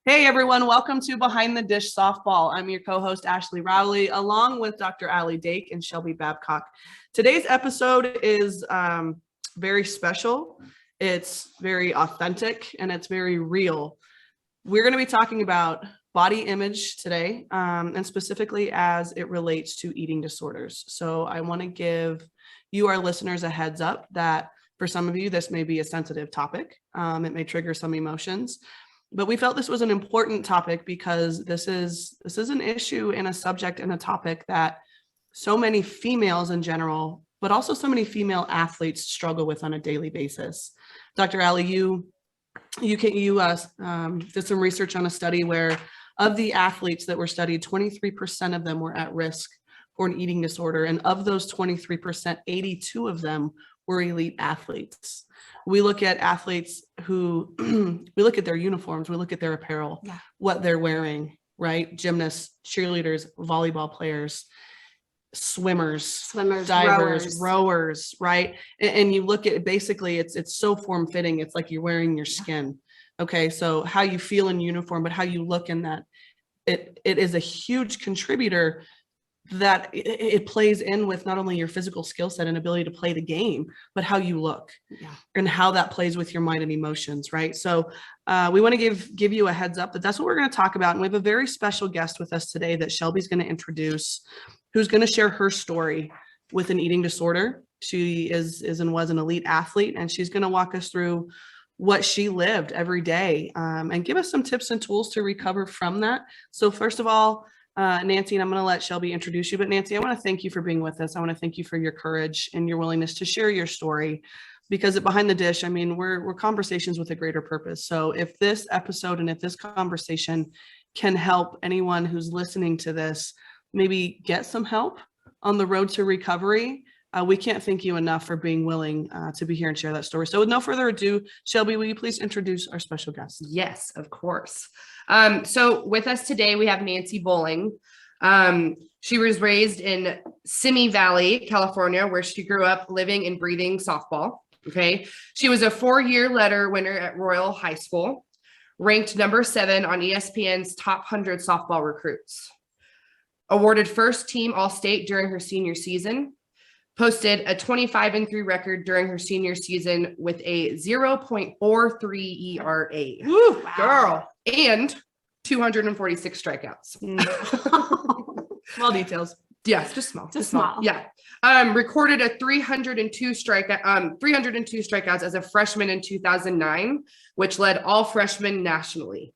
Hey everyone, welcome to Behind the Dish Softball. I'm your co-host Ashlie Rowley, along with Dr. Allie Dake and Shelby Babcock. Today's episode is very special. It's very authentic and it's very real. We're going to be talking about body image today, and specifically as it relates to eating disorders. So I want to give you, our listeners, a heads up that for some of you, this may be a sensitive topic. It may trigger some emotions. But we felt this was an important topic because this is an issue and a subject and a topic that so many females in general, but also so many female athletes struggle with on a daily basis. Dr. Allie, you did some research on a study where of the athletes that were studied, 23% of them were at risk for an eating disorder. And of those 23%, 82 of them were elite athletes. We look at athletes who, we look at their uniforms, we look at their apparel, what they're wearing, right? Gymnasts, cheerleaders, volleyball players, swimmers, divers, rowers, right? And you look at, basically it's so form fitting. It's like you're wearing your skin. Okay. So how you feel in uniform, but how you look in that, it is a huge contributor that it plays in with not only your physical skill set and ability to play the game, but how you look and how that plays with your mind and emotions, right? So we want to give you a heads up that that's what we're going to talk about. And we have a very special guest with us today that Shelby's going to introduce, who's going to share her story with an eating disorder. She is and was an elite athlete, and she's going to walk us through what she lived every day, and give us some tips and tools to recover from that. So first of all, Nancy, and I'm going to let Shelby introduce you, but Nancy, I want to thank you for being with us. I want to thank you for your courage and your willingness to share your story, because at Behind the Dish, I mean, we're conversations with a greater purpose. So if this episode and if this conversation can help anyone who's listening to this, maybe get some help on the road to recovery, we can't thank you enough for being willing to be here and share that story. So with no further ado, Shelby, will you please introduce our special guest? Yes, of course. So with us today, we have Nancy Bowling. She was raised in Simi Valley, California, where she grew up living and breathing softball. Okay. She was a 4-year letter winner at Royal High School, ranked number 7 on ESPN's top 100 softball recruits, awarded first team All-State during her senior season, posted a 25-3 record during her senior season with a 0.43 ERA. Woo, wow. Girl. And 246 strikeouts. Small details. Yes, just small. Just small. Yeah. Recorded a 302 strikeouts as a freshman in 2009, which led all freshmen nationally.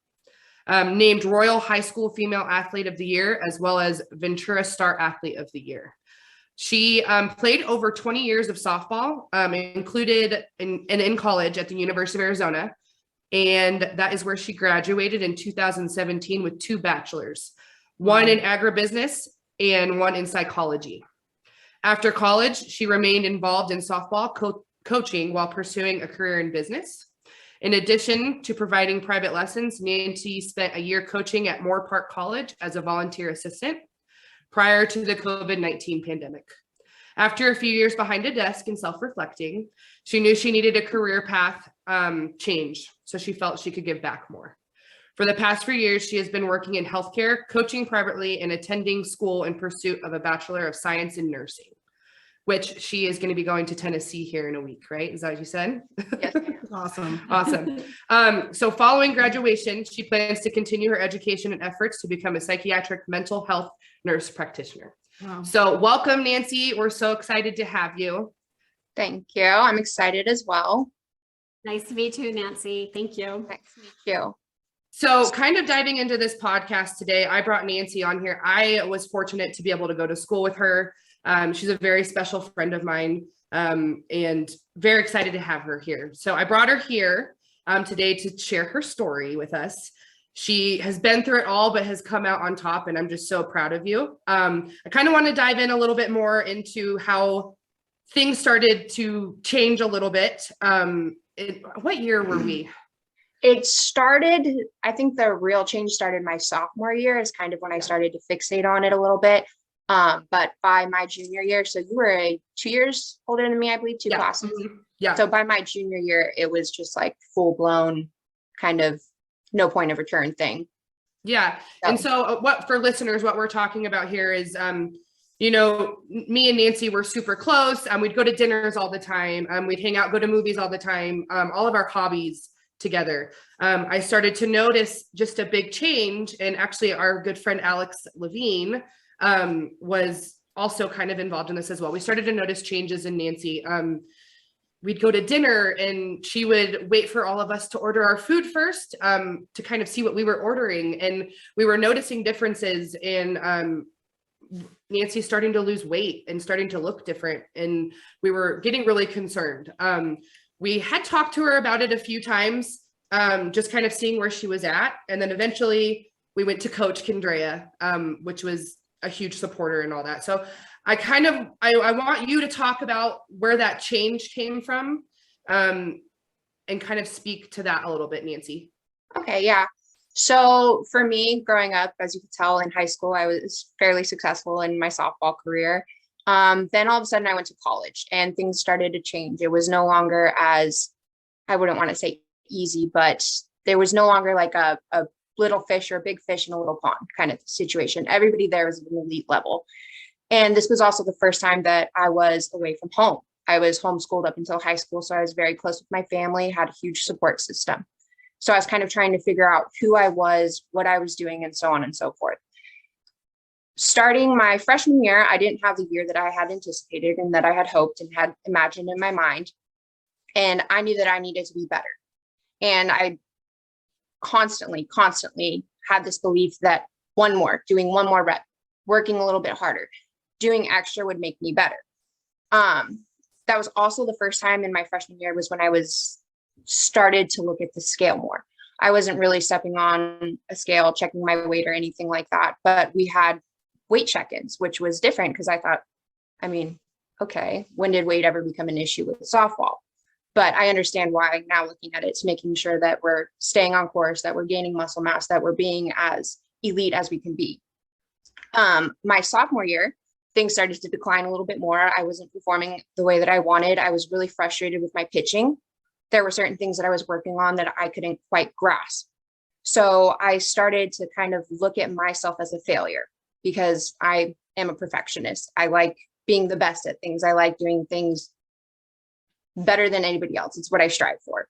Named Royal High School Female Athlete of the Year, as well as Ventura Star Athlete of the Year. She played over 20 years of softball, included in college at the University of Arizona. And that is where she graduated in 2017 with 2 bachelors, one in agribusiness and one in psychology. After college, she remained involved in softball coaching while pursuing a career in business. In addition to providing private lessons, Nancy spent a year coaching at Moore Park College as a volunteer assistant prior to the COVID-19 pandemic. After a few years behind a desk and self-reflecting, she knew she needed a career path change, so she felt she could give back more. For the past 4 years, she has been working in healthcare, coaching privately, and attending school in pursuit of a Bachelor of Science in Nursing, which she is going to be going to Tennessee here in a week, right? Is that what you said? Yes. Awesome. Awesome. So following graduation, she plans to continue her education and efforts to become a psychiatric mental health nurse practitioner. Wow. So welcome, Nancy. We're so excited to have you. Thank you. I'm excited as well. Nice to meet you, Nancy. Thank you. Nice to meet you. So kind of diving into this podcast today, I brought Nancy on here. I was fortunate to be able to go to school with her. She's a very special friend of mine, and very excited to have her here. So I brought her here today to share her story with us. She has been through it all, but has come out on top, and I'm just so proud of you. I kind of want to dive in a little bit more into how things started to change a little bit. What year were we? It started, I think the real change started my sophomore year is kind of when I started to fixate on it a little bit. But by my junior year, so you were 2 years older than me, I believe, 2 classes. Mm-hmm. Yeah. So by my junior year, it was just like full blown kind of no point of return thing. Yeah. And so what for listeners, what we're talking about here is, you know, me and Nancy were super close. We'd go to dinners all the time. We'd hang out, go to movies all the time. All of our hobbies together. I started to notice just a big change. And actually our good friend, Alex Levine, was also kind of involved in this as well. We started to notice changes in Nancy. We'd go to dinner and she would wait for all of us to order our food first, to kind of see what we were ordering. And we were noticing differences in Nancy starting to lose weight and starting to look different. And we were getting really concerned. We had talked to her about it a few times, just kind of seeing where she was at. And then eventually we went to Coach Kendrea, which was a huge supporter and all that. So I want you to talk about where that change came from, and kind of speak to that a little bit, Nancy. Okay, yeah. So for me, growing up, as you could tell in high school, I was fairly successful in my softball career. Then all of a sudden I went to college and things started to change. It was no longer as, I wouldn't want to say easy, but there was no longer like a little fish or a big fish in a little pond kind of situation. Everybody there was at an elite level. And this was also the first time that I was away from home. I was homeschooled up until high school. So I was very close with my family, had a huge support system. So I was kind of trying to figure out who I was, what I was doing, and so on and so forth. Starting my freshman year, I didn't have the year that I had anticipated and that I had hoped and had imagined in my mind. And I knew that I needed to be better. And I constantly had this belief that doing one more rep, working a little bit harder, doing extra would make me better. That was also the first time in my freshman year was when I started to look at the scale more. I wasn't really stepping on a scale, checking my weight or anything like that, but we had weight check-ins, which was different because I thought, okay, when did weight ever become an issue with softball? But I understand why now looking at it, it's making sure that we're staying on course, that we're gaining muscle mass, that we're being as elite as we can be. My sophomore year, things started to decline a little bit more. I wasn't performing the way that I wanted. I was really frustrated with my pitching. There were certain things that I was working on that I couldn't quite grasp. So I started to kind of look at myself as a failure because I am a perfectionist. I like being the best at things. I like doing things better than anybody else. It's what I strive for.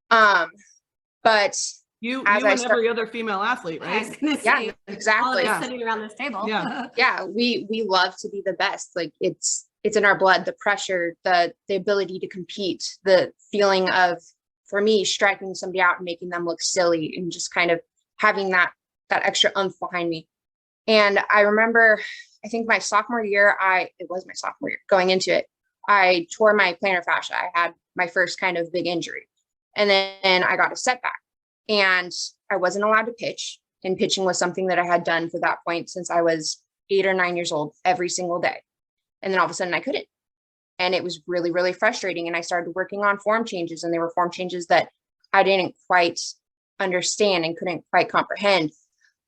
But you and every other female athlete, I was right? gonna say, yeah, exactly. all of us sitting around this table. Yeah. Yeah, we love to be the best. Like it's in our blood, the pressure, the ability to compete, the feeling of, for me, striking somebody out and making them look silly and just kind of having that extra oomph behind me. And I remember, I think my sophomore year, going into it, I tore my plantar fascia. I had my first kind of big injury. And then I got a setback and I wasn't allowed to pitch. And pitching was something that I had done for that point since I was 8 or 9 years old every single day. And then all of a sudden I couldn't. And it was really, really frustrating. And I started working on form changes, and they were form changes that I didn't quite understand and couldn't quite comprehend.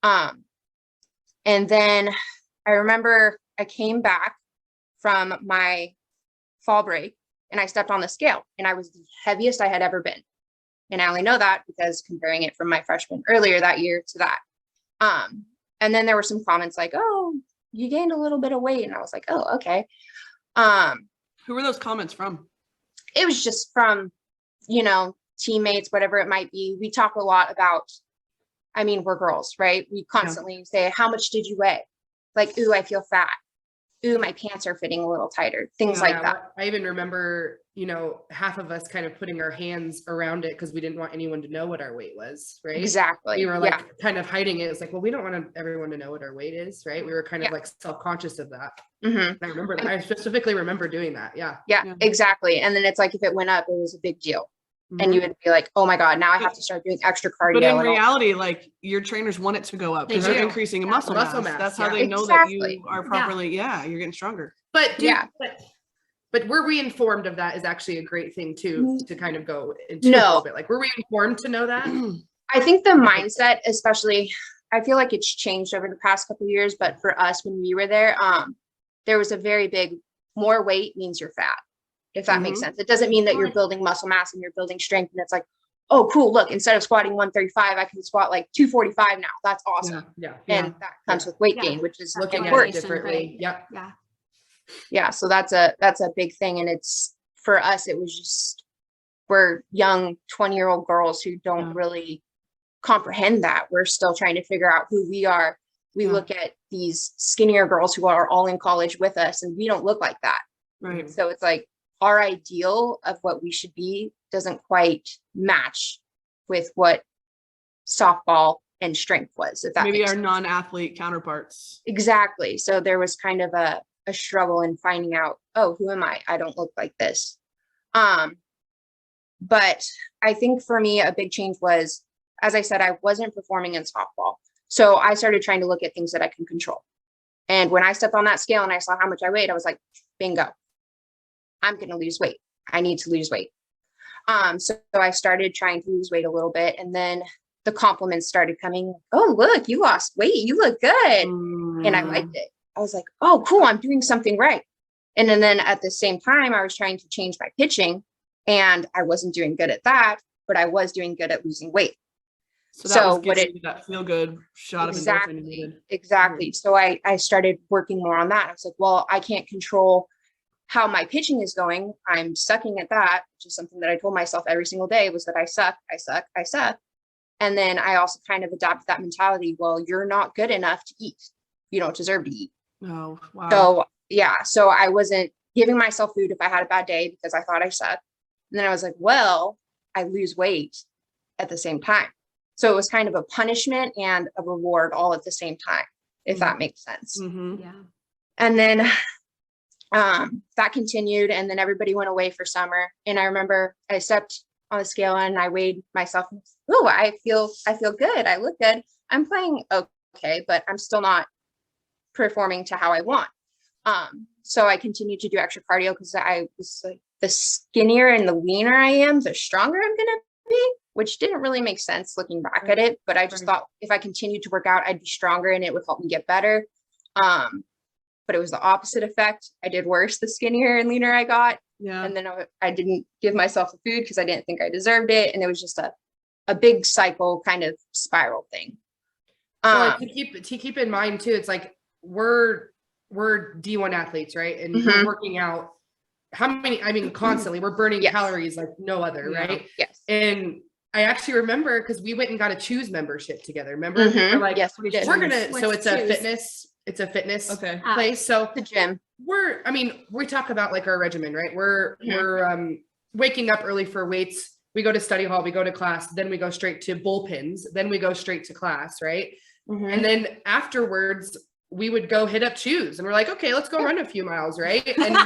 And then I remember I came back from my fall break and I stepped on the scale and I was the heaviest I had ever been. And I only know that because comparing it from my freshman earlier that year to that. And then there were some comments like, oh, you gained a little bit of weight. And I was like, oh, okay. Who were those comments from? It was just from, teammates, whatever it might be. We talk a lot about, we're girls, right? We constantly say, how much did you weigh? Like, ooh, I feel fat. Ooh, my pants are fitting a little tighter. Things like that. I even remember, half of us kind of putting our hands around it because we didn't want anyone to know what our weight was, right? Exactly. We were like kind of hiding it. It's like, well, we don't want everyone to know what our weight is, right? We were kind of like self-conscious of that. Mm-hmm. I remember that. I specifically remember doing that. Yeah, exactly. And then it's like, if it went up, it was a big deal. Mm-hmm. And you would be like, oh my God, now I have to start doing extra cardio. But in reality, like your trainers want it to go up because they're increasing in muscle mass. That's how they know that you are properly, you're getting stronger. But but were we informed of that is actually a great thing too, to kind of go into a little bit. Like, were we informed to know that? I think the mindset, especially, I feel like it's changed over the past couple of years, but for us, when we were there, there was a very big, more weight means you're fat. If that makes sense. It doesn't mean that you're building muscle mass and you're building strength. And it's like, oh, cool, look, instead of squatting 135, I can squat like 245 now. That's awesome. Yeah. And that comes with weight Yeah. gain, which is Looking at it important. differently. Yep. Yeah. Yeah. So that's a big thing. And it's, for us, it was just, we're young 20-year-old girls who don't really comprehend that. We're still trying to figure out who we are. We look at these skinnier girls who are all in college with us, and we don't look like that. Right. So it's like our ideal of what we should be doesn't quite match with what softball and strength was. If that Maybe makes our sense. non-athlete counterparts. Exactly. So there was kind of a struggle in finding out, oh, who am I? I don't look like this. But I think for me, a big change was, as I said, I wasn't performing in softball. So I started trying to look at things that I can control. And when I stepped on that scale and I saw how much I weighed, I was like, bingo, I'm going to lose weight. I need to lose weight. So I started trying to lose weight a little bit. And then the compliments started coming. Oh, look, you lost weight. You look good. And I liked it. I was like, oh, cool. I'm doing something right. And then at the same time, I was trying to change my pitching, and I wasn't doing good at that, but I was doing good at losing weight. So that was giving you that feel good shot of endorphin you needed. Exactly. So I started working more on that. I was like, well, I can't control how my pitching is going. I'm sucking at that, which is something that I told myself every single day, was that I suck. And then I also kind of adopted that mentality. Well, you're not good enough to eat. You don't deserve to eat. Oh, wow. So yeah, so I wasn't giving myself food if I had a bad day because I thought I sucked. And then I was like, well, I lose weight at the same time. So it was kind of a punishment and a reward all at the same time, if that makes sense. Yeah. And then that continued, and then everybody went away for summer. And I remember I stepped on the scale and I weighed myself. Oh, I feel good. I look good. I'm playing okay, but I'm still not performing to how I want. So I continued to do extra cardio because I was like, the skinnier and the leaner I am, the stronger I'm gonna be, which didn't really make sense looking back at it. But I just thought if I continued to work out, I'd be stronger and it would help me get better. But it was the opposite effect. I did worse the skinnier and leaner I got. Yeah. And then I didn't give myself the food because I didn't think I deserved it. And it was just a big cycle kind of spiral thing. Well, to keep in mind too, it's like we're D1 athletes, right? And we're working out constantly we're burning calories like no other, right? Yes. And I actually remember because we went and got a Choose membership together. Remember? We were like, yes, we did. we're gonna. So What's it's a fitness Okay. place. So The gym. we talk about like our regimen, right? We're waking up early for weights. We go to study hall, we go to class, then we go straight to bullpens, then we go straight to class, right? And then afterwards we would go hit up Choose, and we're like, okay, let's go run a few miles, right? And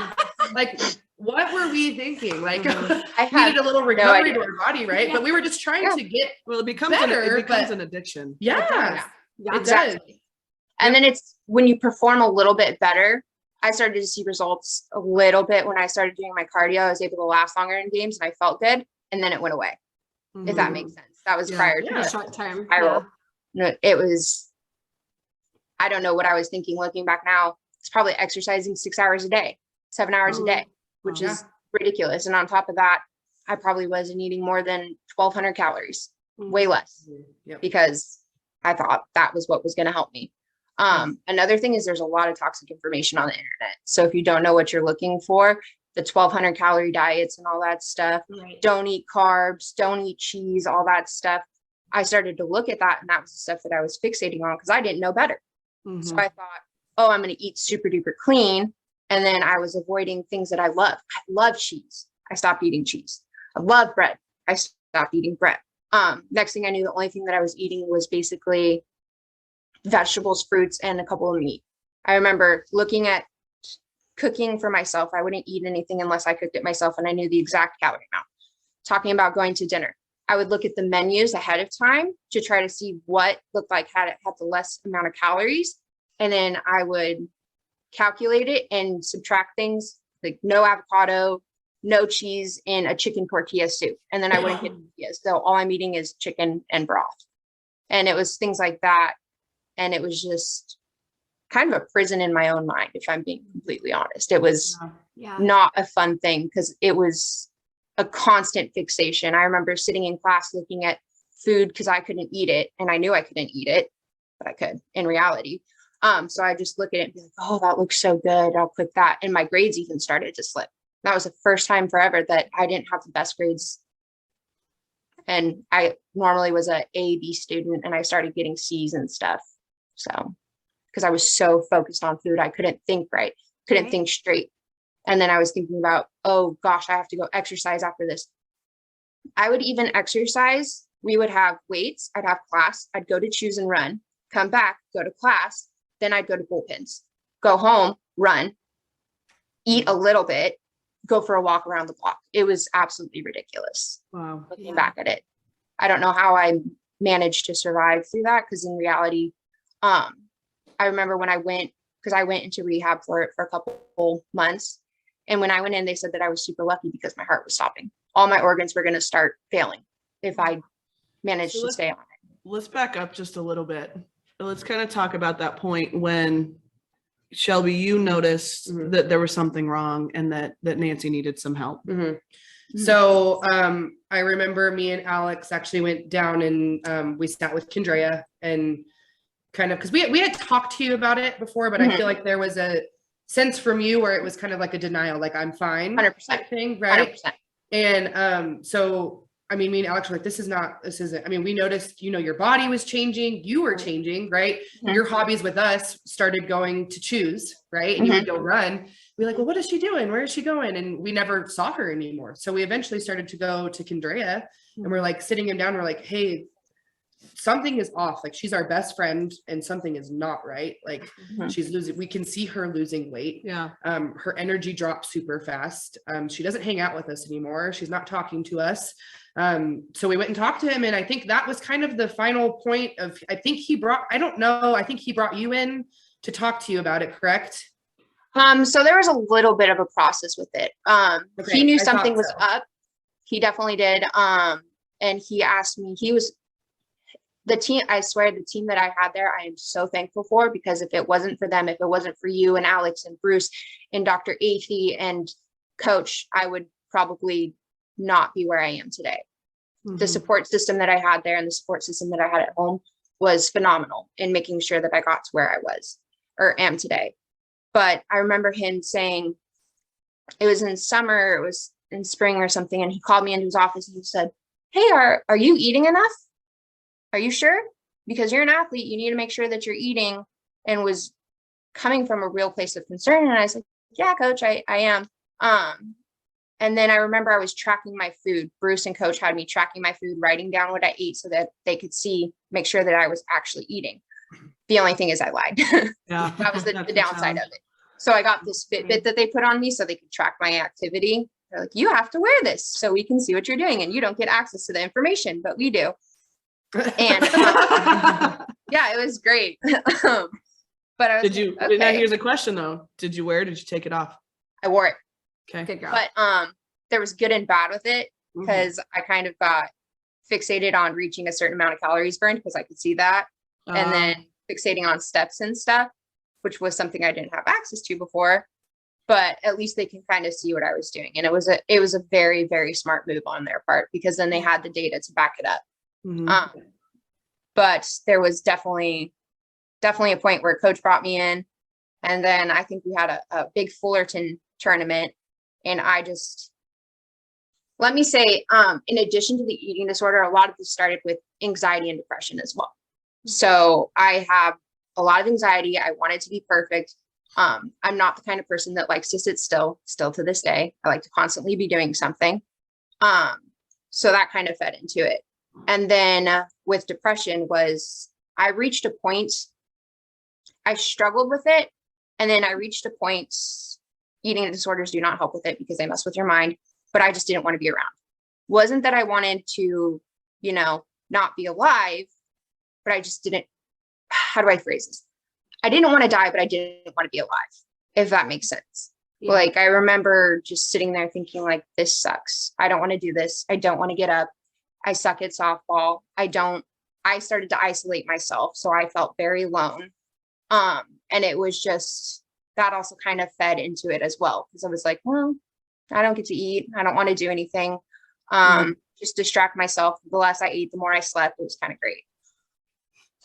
like, what were we thinking? Like, I we needed a little recovery idea. to our body, right? Yeah. But we were just trying to get Well, it becomes better, an addiction. yeah, Yeah. it does. And then it's when you perform a little bit better. I started to see results a little bit when I started doing my cardio. I was able to last longer in games and I felt good. And then it went away, if that makes sense. That was prior to In the the short term. spiral. No, it was, I don't know what I was thinking looking back now. It's probably exercising 6 hours a day, 7 hours a day, which is ridiculous. And on top of that, I probably wasn't eating more than 1,200 calories, way less, because I thought that was what was going to help me. Another thing is there's a lot of toxic information on the internet. So if you don't know what you're looking for, the 1,200 calorie diets and all that stuff, don't eat carbs, don't eat cheese, all that stuff. I started to look at that, and that was the stuff that I was fixating on because I didn't know better. So I thought, oh, I'm going to eat super duper clean. And then I was avoiding things that I love. I love cheese. I stopped eating cheese. I love bread. I stopped eating bread. Next thing I knew, the only thing that I was eating was basically vegetables, fruits, and a couple of meat. I remember looking at cooking for myself. I wouldn't eat anything unless I cooked it myself and I knew the exact calorie amount. Talking about going to dinner, I would look at the menus ahead of time to try to see what looked like had the less amount of calories. And then I would calculate it and subtract things like no avocado, no cheese, and a chicken tortilla soup. And then I wouldn't get tortillas. So all I'm eating is chicken and broth. And it was things like that. And it was just kind of a prison in my own mind, if I'm being completely honest. It was not a fun thing because it was a constant fixation. I remember sitting in class looking at food because I couldn't eat it, and I knew I couldn't eat it, but I could in reality. So I just look at it and be like, oh, that looks so good. I'll click that. And my grades even started to slip. That was the first time forever that I didn't have the best grades. And I normally was a A, B student, and I started getting C's and stuff. So, because I was so focused on food, I couldn't think right, couldn't think straight. And then I was thinking about, oh gosh, I have to go exercise after this. I would even exercise. We would have weights. I'd have class. I'd go to choose and run, come back, go to class. Then I'd go to bullpens, go home, run, eat a little bit, go for a walk around the block. It was absolutely ridiculous. Wow. Looking back at it, I don't know how I managed to survive through that. Because in reality, I remember when I went into rehab for it for a couple months. And when I went in, they said that I was super lucky because my heart was stopping. All my organs were going to start failing if I managed to stay on it. Let's back up just a little bit. Let's kind of talk about that point when, Shelby, you noticed that there was something wrong and that Nancy needed some help. So I remember me and Alex actually went down and we sat with Kendra and kind of, because we had talked to you about it before, but I feel like there was a sense from you where it was kind of like a denial, like I'm fine 100% thing, right? 100%. And so I mean, me and Alex were like, this isn't, I mean, we noticed, your body was changing, you were changing, right? Your hobbies with us started going to choose, right? And you would go run. We're like, well, what is she doing? Where is she going? And we never saw her anymore. So we eventually started to go to Kendra and we're like sitting him down. We're like, hey, something is off. Like, she's our best friend and something is not right. Like she's losing, we can see her losing weight. Yeah. Her energy drops super fast. She doesn't hang out with us anymore. She's not talking to us. So we went and talked to him. And I think that was kind of the final point of, I think he brought you in to talk to you about it, correct? So there was a little bit of a process with it. Okay, He knew I something thought was so. up. He definitely did. And he asked me, the team, I swear, the team that I had there, I am so thankful for, because if it wasn't for them, if it wasn't for you and Alex and Bruce and Dr. Athey and Coach, I would probably not be where I am today. The support system that I had there and the support system that I had at home was phenomenal in making sure that I got to where I was or am today. But I remember him saying, it was in summer, it was in spring or something, and he called me into his office and he said, hey, are you eating enough? Are you sure? Because you're an athlete, you need to make sure that you're eating, and was coming from a real place of concern. And I said, yeah, Coach, I am. And then I remember I was tracking my food. Bruce and Coach had me tracking my food, writing down what I ate so that they could make sure that I was actually eating. The only thing is I lied. Yeah. That was the downside of it. So I got this Fitbit that they put on me so they could track my activity. They're like, you have to wear this so we can see what you're doing, and you don't get access to the information, but we do. And yeah, it was great. But I was now here's a question though. Did you wear it? Did you take it off? I wore it. Okay. Good girl. But there was good and bad with it, because I kind of got fixated on reaching a certain amount of calories burned, because I could see that. And then fixating on steps and stuff, which was something I didn't have access to before. But at least they can kind of see what I was doing. And it was a very, very smart move on their part, because then they had the data to back it up. But there was definitely a point where Coach brought me in, and then I think we had a big Fullerton tournament, and let me say, in addition to the eating disorder, a lot of this started with anxiety and depression as well. So I have a lot of anxiety. I wanted to be perfect. I'm not the kind of person that likes to sit still to this day. I like to constantly be doing something. So that kind of fed into it. And then with depression I reached a point, I struggled with it. And then I reached a point, eating disorders do not help with it because they mess with your mind, but I just didn't want to be around. Wasn't that I wanted to, not be alive, but I just didn't, how do I phrase this? I didn't want to die, but I didn't want to be alive, if that makes sense. Yeah. Like, I remember just sitting there thinking, like, this sucks. I don't want to do this. I don't want to get up. I suck at softball. I started to isolate myself. So I felt very alone. And it was just, that also kind of fed into it as well. Because I was like, well, I don't get to eat. I don't want to do anything. just distract myself. The less I ate, the more I slept. It was kind of great.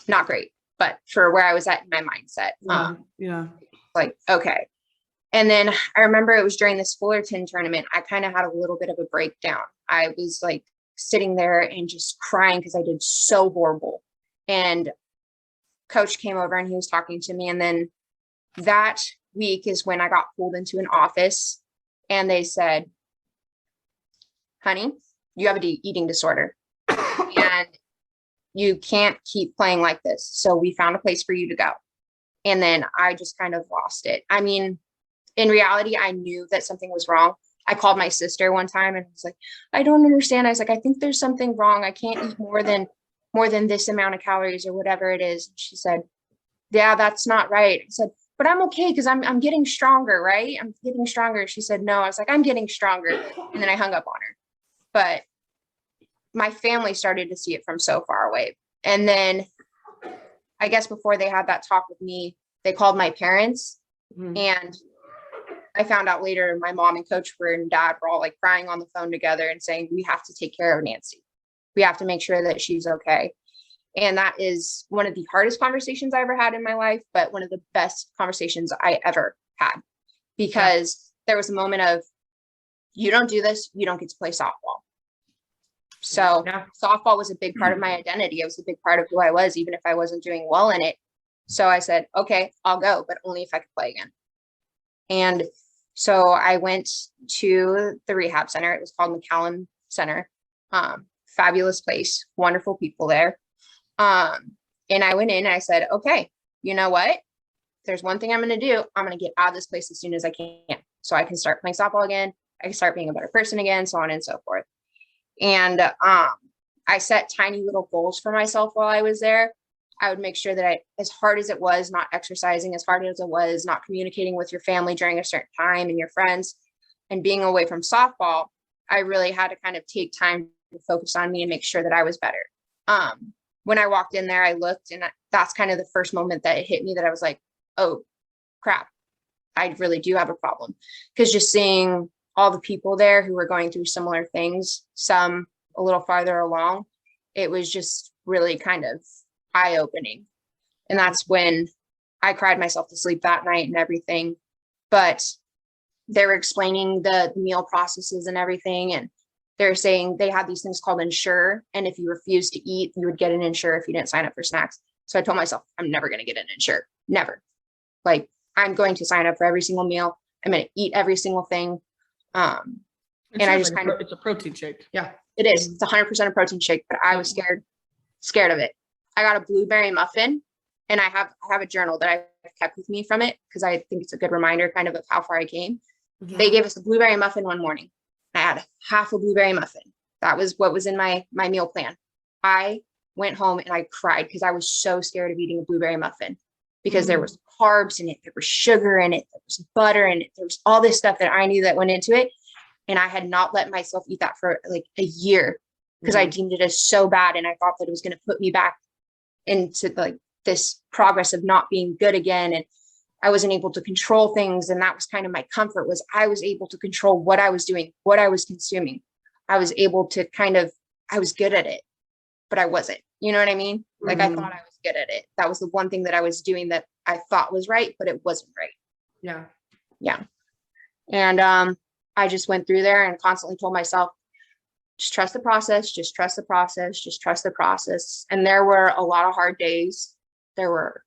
Not great, but for where I was at in my mindset. Yeah. Like, okay. And then I remember it was during this Fullerton tournament, I kind of had a little bit of a breakdown. I was like sitting there and just crying because I did so horrible. And coach came over and he was talking to me. And then that week is when I got pulled into an office and they said, honey, you have an eating disorder and you can't keep playing like this. So we found a place for you to go. And then I just kind of lost it. I mean, in reality, I knew that something was wrong. I called my sister one time and was like, I don't understand. I was like, I think there's something wrong. I can't eat more than this amount of calories or whatever it is. She said, yeah, that's not right. I said, but I'm okay because I'm getting stronger, right? I'm getting stronger. She said, no. I was like, I'm getting stronger. And then I hung up on her. But my family started to see it from so far away. And then I guess before they had that talk with me, they called my parents. And I found out later my mom and coach and dad were all like crying on the phone together and saying, we have to take care of Nancy. We have to make sure that she's okay. And that is one of the hardest conversations I ever had in my life, but one of the best conversations I ever had, because there was a moment of, you don't do this, you don't get to play softball. So softball was a big part of my identity. It was a big part of who I was, even if I wasn't doing well in it. So I said, okay, I'll go, but only if I could play again. And so I went to the rehab center. It was called McAllen Center. Fabulous place, wonderful people there. And I went in and I said, okay, you know what? There's one thing I'm going to do. I'm going to get out of this place as soon as I can, so I can start playing softball again. I can start being a better person again, so on and so forth. And I set tiny little goals for myself while I was there. I would make sure that as hard as it was not exercising, as hard as it was not communicating with your family during a certain time and your friends and being away from softball, I really had to kind of take time to focus on me and make sure that I was better. When I walked in there, I looked, and that's kind of the first moment that it hit me that I was like, oh crap, I really do have a problem. Because just seeing all the people there who were going through similar things, some a little farther along, it was just really kind of eye-opening. And that's when I cried myself to sleep that night and everything. But they were explaining the meal processes and everything, and they're saying they had these things called insure, and if you refused to eat, you would get an insure if you didn't sign up for snacks. So I told myself, I'm never going to get an insure, never. Like, I'm going to sign up for every single meal. I'm going to eat every single thing. And I just kind of, it's a protein shake. Yeah, it is. It's 100% a protein shake, but I was scared of it. I got a blueberry muffin, and I have a journal that I've kept with me from it because I think it's a good reminder kind of how far I came. Yeah. They gave us a blueberry muffin one morning. I had half a blueberry muffin. That was what was in my meal plan. I went home and I cried because I was so scared of eating a blueberry muffin because there was carbs in it, there was sugar in it, there was butter in it, there was all this stuff that I knew that went into it. And I had not let myself eat that for like a year because I deemed it as so bad. And I thought that it was going to put me back into like this progress of not being good again. And I wasn't able to control things. And that was kind of my comfort, was I was able to control what I was doing, what I was consuming. I was able to I was good at it, but I wasn't, you know what I mean? Like I thought I was good at it. That was the one thing that I was doing that I thought was right, but it wasn't right. Yeah. Yeah. And I just went through there and constantly told myself, just trust the process, just trust the process, just trust the process. And there were a lot of hard days. There were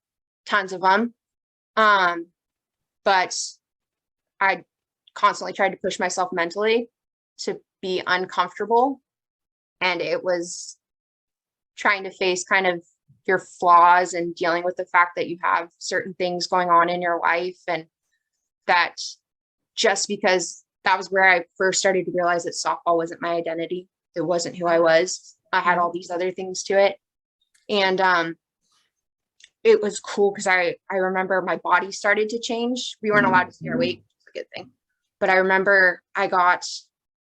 tons of them. But I constantly tried to push myself mentally to be uncomfortable. And it was trying to face kind of your flaws and dealing with the fact that you have certain things going on in your life. And that just because that was where I first started to realize that softball wasn't my identity. It wasn't who I was. I had all these other things to it. And, it was cool because I remember my body started to change. We weren't allowed to stay awake, which is a good thing. But I remember I got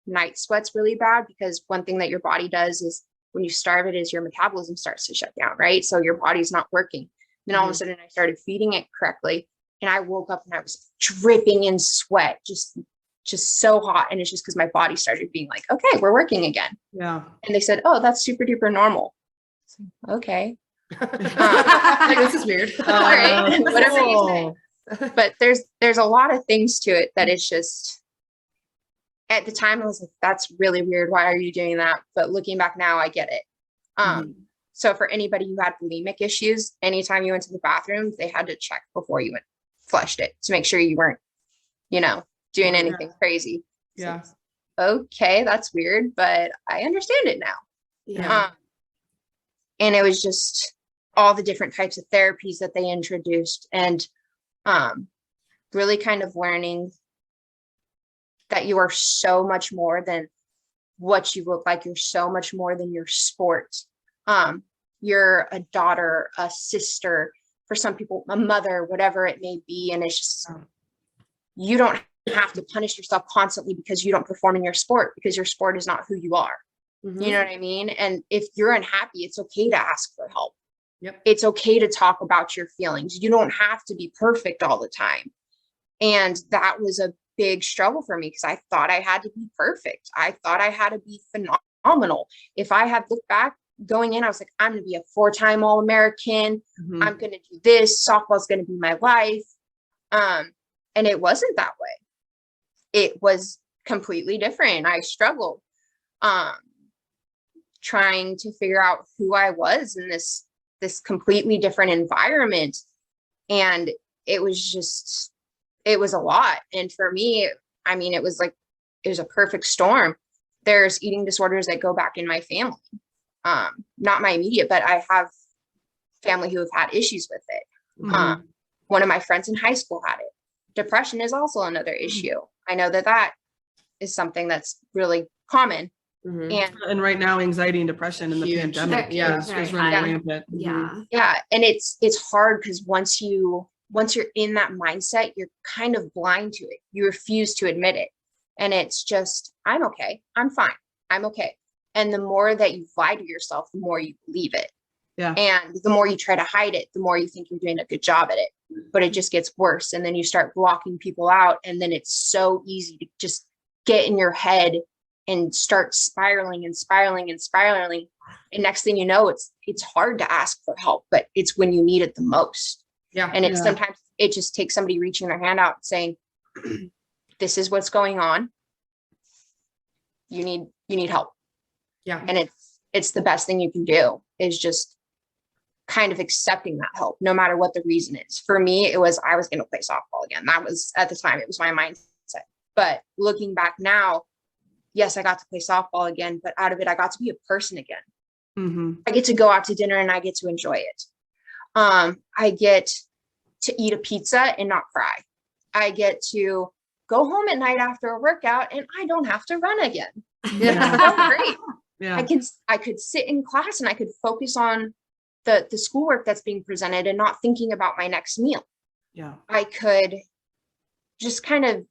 night sweats really bad because one thing that your body does is when you starve it is your metabolism starts to shut down, right? So your body's not working. Then all of a sudden I started feeding it correctly. And I woke up and I was dripping in sweat, just just so hot. And it's just because my body started being like, okay, we're working again. Yeah. And they said, oh, that's super duper normal. Okay. Like, this is weird. All right. Whatever you cool. say. But there's a lot of things to it that it's just, at the time I was like, that's really weird. Why are you doing that? But looking back now, I get it. So for anybody who had bulimic issues, anytime you went to the bathroom, they had to check before you flushed it to make sure you weren't, doing anything crazy. Yeah. So, okay, that's weird, but I understand it now. Yeah. And it was just all the different types of therapies that they introduced, and really kind of learning that you are so much more than what you look like. You're so much more than your sport. You're a daughter, a sister, for some people, a mother, whatever it may be. And it's just, you don't have to punish yourself constantly because you don't perform in your sport, because your sport is not who you are. You know what I mean? And if you're unhappy, it's okay to ask for help. Yep. It's okay to talk about your feelings. You don't have to be perfect all the time. And that was a big struggle for me, because I thought I had to be perfect. I thought I had to be phenomenal. If I had looked back going in, I was like, I'm going to be a 4-time All-American. I'm going to do this. Softball's going to be my life. And it wasn't that way. It was completely different. I struggled trying to figure out who I was in this completely different environment. And it was a lot. And for me, I mean, it was a perfect storm. There's eating disorders that go back in my family. Not my immediate, but I have family who have had issues with it. One of my friends in high school had it. Depression is also another issue. I know that is something that's really common. And right now, anxiety and depression in the Huge. pandemic is Very running high. rampant. Yeah. Yeah. And it's hard, because once you're in that mindset, you're kind of blind to it. You refuse to admit it. And it's just, I'm okay. I'm fine. I'm okay. And the more that you lie to yourself, the more you believe it. Yeah. And the more you try to hide it, the more you think you're doing a good job at it. But it just gets worse. And then you start blocking people out. And then it's so easy to just get in your head and start spiraling and spiraling and spiraling. And next thing you know, it's hard to ask for help, but it's when you need it the most. Yeah. And it's sometimes it just takes somebody reaching their hand out and saying, this is what's going on. You need help. Yeah. And it's the best thing you can do, is just kind of accepting that help, no matter what the reason is. For me, it was, I was going to play softball again. That was, at the time, it was my mindset. But looking back now, yes, I got to play softball again, but out of it, I got to be a person again. I get to go out to dinner and I get to enjoy it. I get to eat a pizza and not cry. I get to go home at night after a workout and I don't have to run again. That's great. Yeah. I could sit in class and I could focus on the schoolwork that's being presented and not thinking about my next meal. Yeah. I could just kind of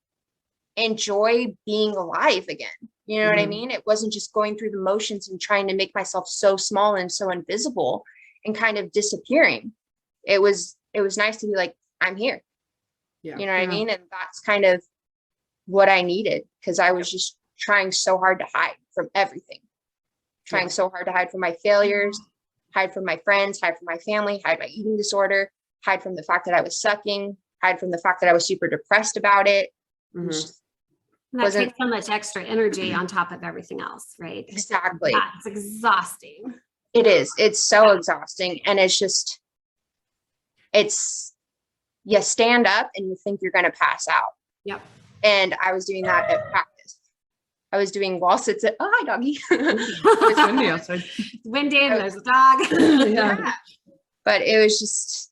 enjoy being alive again. You know what I mean? It wasn't just going through the motions and trying to make myself so small and so invisible and kind of disappearing. It was nice to be like, I'm here. Yeah. You know what I mean? And that's kind of what I needed, because I was just trying so hard to hide from everything. Trying so hard to hide from my failures, hide from my friends, hide from my family, hide my eating disorder, hide from the fact that I was sucking, hide from the fact that I was super depressed about it. And that takes so much extra energy on top of everything else, right? Exactly. Yeah, it's exhausting. It is. It's so exhausting. And it's just, you stand up and you think you're going to pass out. Yep. And I was doing that at practice. I was doing wall sits at, oh, hi, doggy. It's windy outside. It's windy and there's a dog. Yeah. But it was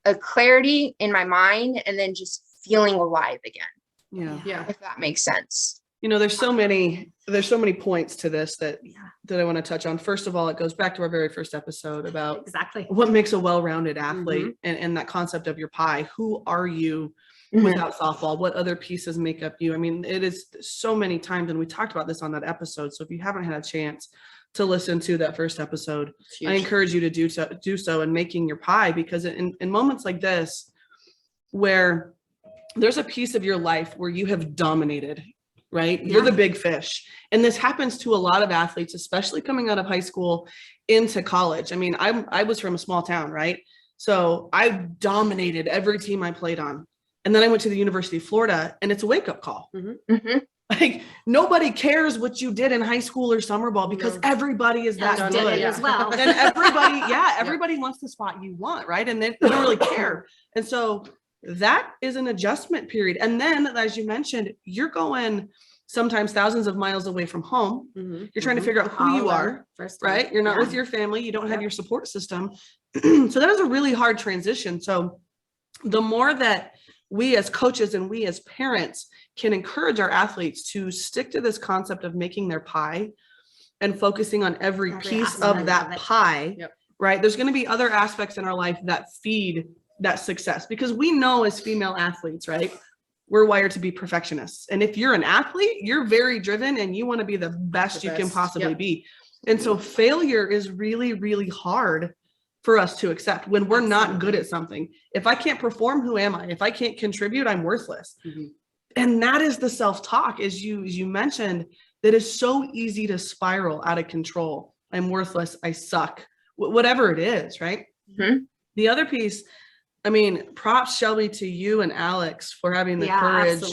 a clarity in my mind, and then just feeling alive again. Yeah. Yeah. If that makes sense. There's so many points to this that I want to touch on. First of all, it goes back to our very first episode about Exactly. what makes a well-rounded athlete, and that concept of your pie. Who are you without softball? What other pieces make up you? I mean, it is so many times, and we talked about this on that episode. So if you haven't had a chance to listen to that first episode, I encourage you to do so in making your pie, because in moments like this, where there's a piece of your life where you have dominated, right? You're the big fish. And this happens to a lot of athletes, especially coming out of high school into college. I mean, I was from a small town, right? So I dominated every team I played on. And then I went to the University of Florida, and it's a wake-up call. Like, nobody cares what you did in high school or summer ball because everybody is that did good it as well. and everybody wants the spot you want, right? And they don't really care. And so that is an adjustment period. And then, as you mentioned, you're going sometimes thousands of miles away from home. You're trying to figure out who you are, right? You're not with your family. You don't have your support system. So that is a really hard transition. So the more that we as coaches and we as parents can encourage our athletes to stick to this concept of making their pie and focusing on every piece of that pie, right? There's going to be other aspects in our life that feed that success, because we know as female athletes, right, we're wired to be perfectionists. And if you're an athlete, you're very driven and you want to be the best you can possibly be. And so failure is really, really hard for us to accept when we're not good at something. If I can't perform, who am I? If I can't contribute, I'm worthless. And that is the self-talk, as you mentioned, that is so easy to spiral out of control. I'm worthless. I suck. Whatever it is, right? The other piece, I mean, props, Shelby, to you and Alex for having the courage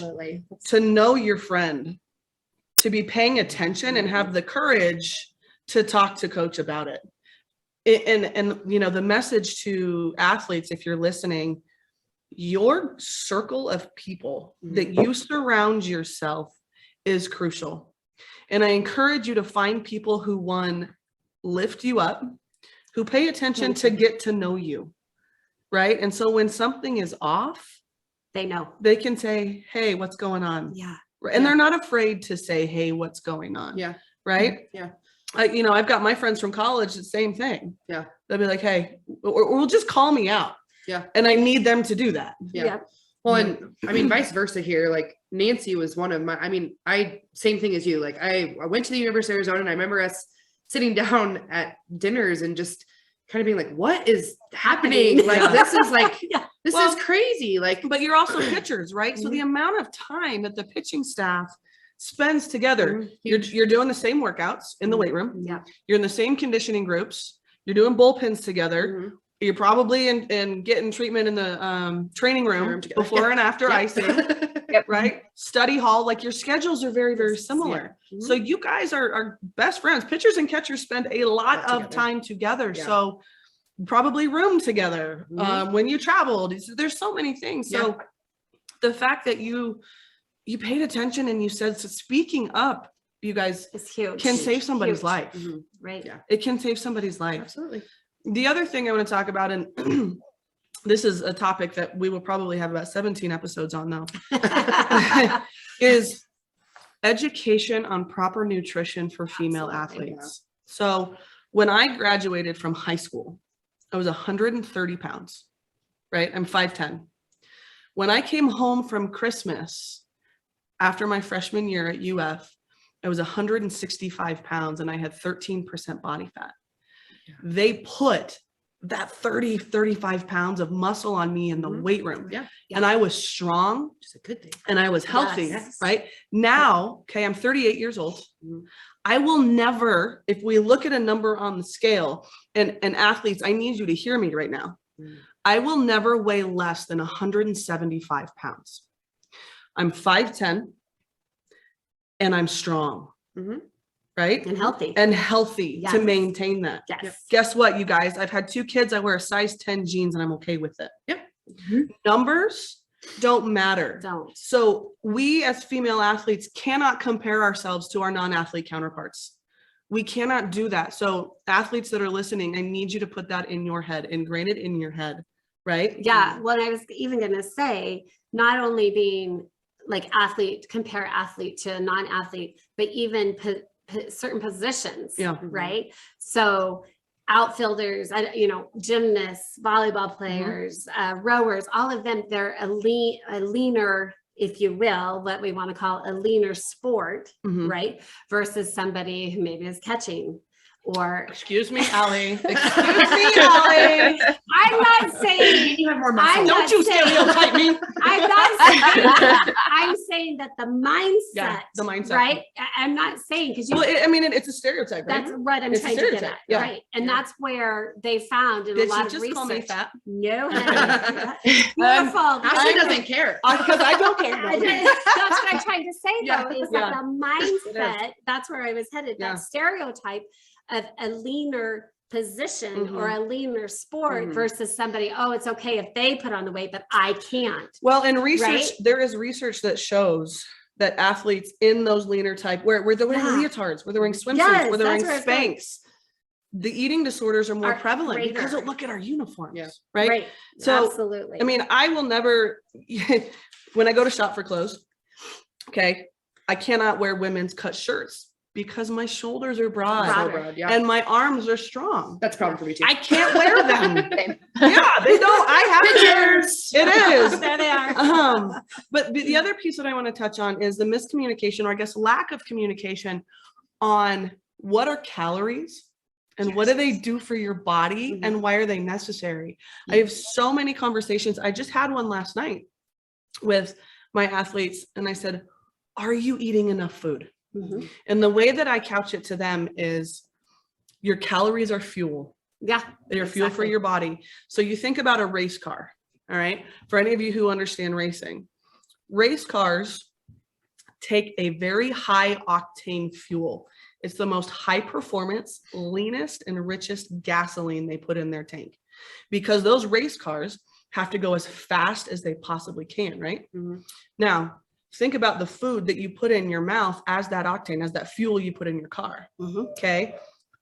to know your friend, to be paying attention and have the courage to talk to coach about it. And you know, the message to athletes, if you're listening, your circle of people that you surround yourself is crucial. And I encourage you to find people who, one, lift you up, who pay attention to get to know you, right? And so when something is off, they know. They can say, hey, what's going on? And they're not afraid to say, hey, what's going on? Right? You know, I've got my friends from college, the same thing. They'll be like, hey, or just call me out. And I need them to do that. Well, and I mean, vice versa here. Like Nancy was one of my, I mean, same thing as you. Like I went to the University of Arizona, and I remember us sitting down at dinners and just kind of being like, what is happening? Like, this is like, this is crazy. Like, but you're also pitchers, right? So the amount of time that the pitching staff spends together, you're doing the same workouts in the weight room. You're in the same conditioning groups. You're doing bullpens together. You're probably in getting treatment in the training room before and after icing, right? Study hall, like your schedules are very, very similar. So you guys are best friends. Pitchers and catchers spend a lot of time together. So probably room together when you traveled. There's so many things. So the fact that you paid attention and you said, so speaking up, you guys, it's huge. Can save somebody's life. Right. It can save somebody's life. Absolutely. The other thing I want to talk about, and this is a topic that we will probably have about 17 episodes on though, is education on proper nutrition for female athletes. So when I graduated from high school, I was 130 pounds, right? I'm 5'10". When I came home from Christmas after my freshman year at UF, I was 165 pounds and I had 13% body fat. They put that 35 pounds of muscle on me in the weight room. And I was strong. Which is a good thing. And I was healthy, right? Now, okay, I'm 38 years old. I will never, if we look at a number on the scale, and athletes, I need you to hear me right now. I will never weigh less than 175 pounds. I'm 5'10", and I'm strong. Right? And healthy. To maintain that. Guess what, you guys? I've had 2 kids. I wear a size 10 jeans and I'm okay with it. Numbers don't matter. So we as female athletes cannot compare ourselves to our non-athlete counterparts. We cannot do that. So athletes that are listening, I need you to put that in your head, ingrain it in your head, right? Well, I was even going to say, not only being like compare athlete to non-athlete, but even certain positions, right? So outfielders, gymnasts, volleyball players, rowers, all of them, they're a leaner, if you will, what we want to call a leaner sport, right? Versus somebody who maybe is catching or Excuse me, Allie. Excuse me, Allie. I'm not saying You have more muscle. I'm Don't not you saying- stereotype me. I'm not saying I'm saying that the mindset, Yeah, the mindset. right? I'm not saying because you Well, it's a stereotype, right? that's what I'm It's a trying to get stereotype, at, yeah. right? And that's where they found in Did a lot you of just research. call me fat? No, honey. Beautiful. Ashley doesn't care. Because I don't care. That's what I'm trying to say Yeah, though, is yeah. that the mindset, that's where I was headed, Yeah. that stereotype of a leaner position or a leaner sport Mhm. versus somebody, oh, it's okay if they put on the weight, but I can't. Well, in research, Right? there is research that shows that athletes in those leaner type, where they're wearing Yeah. leotards, where they're wearing swimsuits, Yes, where they're wearing that's where I was going. Spanx, the eating disorders are more Are prevalent because greater. look at our uniforms, Yeah. right? So, Absolutely. I mean, I will never, when I go to shop for clothes, okay, I cannot wear women's cut shirts because my shoulders are broad So Broader. broad, yeah. and my arms are strong. That's a problem for me too. I can't wear them. Same. Yeah, they don't. I have Pictures. It is. There they are. But the other piece that I want to touch on is the miscommunication, or I guess lack of communication, on what are calories and what do they do for your body Mhm. and why are they necessary. I have so many conversations. I just had one last night with my athletes and I said, are you eating enough food? Mhm. And the way that I couch it to them is your calories are fuel. Yeah. They're fuel for Exactly. your body. So you think about a race car. All right. For any of you who understand racing, race cars take a very high octane fuel. It's the most high performance, leanest, and richest gasoline they put in their tank because those race cars have to go as fast as they possibly can. Right. Mhm. Now, think about the food that you put in your mouth as that octane, as that fuel you put in your car. Okay.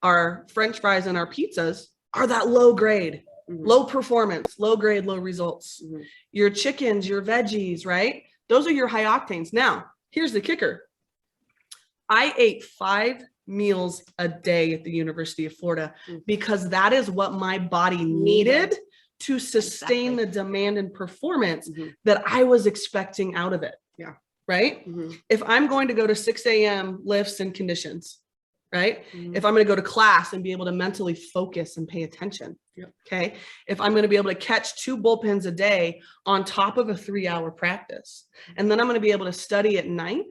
Our French fries and our pizzas are that low grade, Mhm. low performance, low grade, low results. Mhm. Your chickens, your veggies, right? Those are your high octanes. Now, here's the kicker. I ate 5 meals a day at the University of Florida Mhm. because that is what my body needed to sustain Exactly. the demand and performance Mhm. that I was expecting out of it. Yeah. Right? Mhm. If I'm going to go to 6 a.m. lifts and conditions, right? Mhm. If I'm going to go to class and be able to mentally focus and pay attention. Yep. Okay. If I'm going to be able to catch 2 bullpens a day on top of a 3-hour practice, and then I'm going to be able to study at night,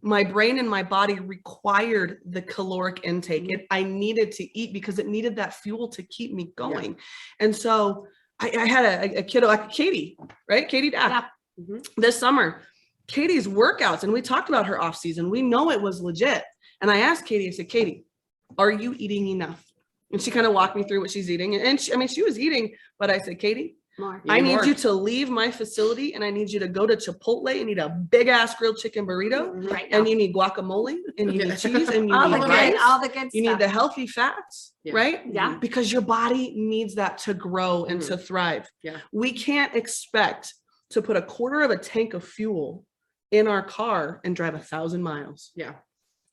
my brain and my body required the caloric intake. I needed to eat because it needed that fuel to keep me going. And so I had a kiddo like Katie, right? Katie Dack. Yeah. Mhm. This summer, Katie's workouts, and we talked about her off season. We know it was legit. And I asked Katie, I said, Katie, are you eating enough? And she kind of walked me through what she's eating. And she was eating, but I said, Katie, More. I need more. you to leave my facility and I need you to go to Chipotle and eat a big ass grilled chicken burrito. Right And now. you need guacamole and you Yeah. need cheese and you All the need good, rice. all the good You stuff. need the healthy fats, Yeah. right? Yeah. Because your body needs that to grow and to thrive. Yeah. We can't expect to put a quarter of a tank of fuel in our car and drive 1,000 miles. Yeah.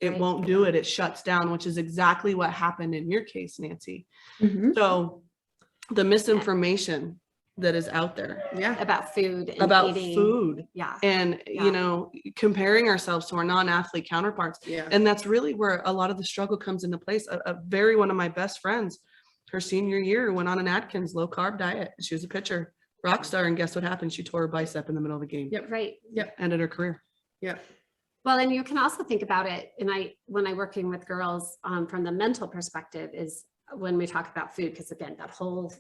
It Right. won't do it. It shuts down, which is exactly what happened in your case, Nancy. Mhm. So the misinformation that is out there Yeah. About food and about eating. food Yeah. and, Yeah. comparing ourselves to our non-athlete counterparts. Yeah. And that's really where a lot of the struggle comes into place. One of my best friends, her senior year, went on an Atkins low carb diet. She was a pitcher, rock star. And guess what happened? She tore her bicep in the middle of the game. Yep. Right. Ended her career. Yeah. Well, and you can also think about it, and when I'm working with girls from the mental perspective, is when we talk about food, because again, that whole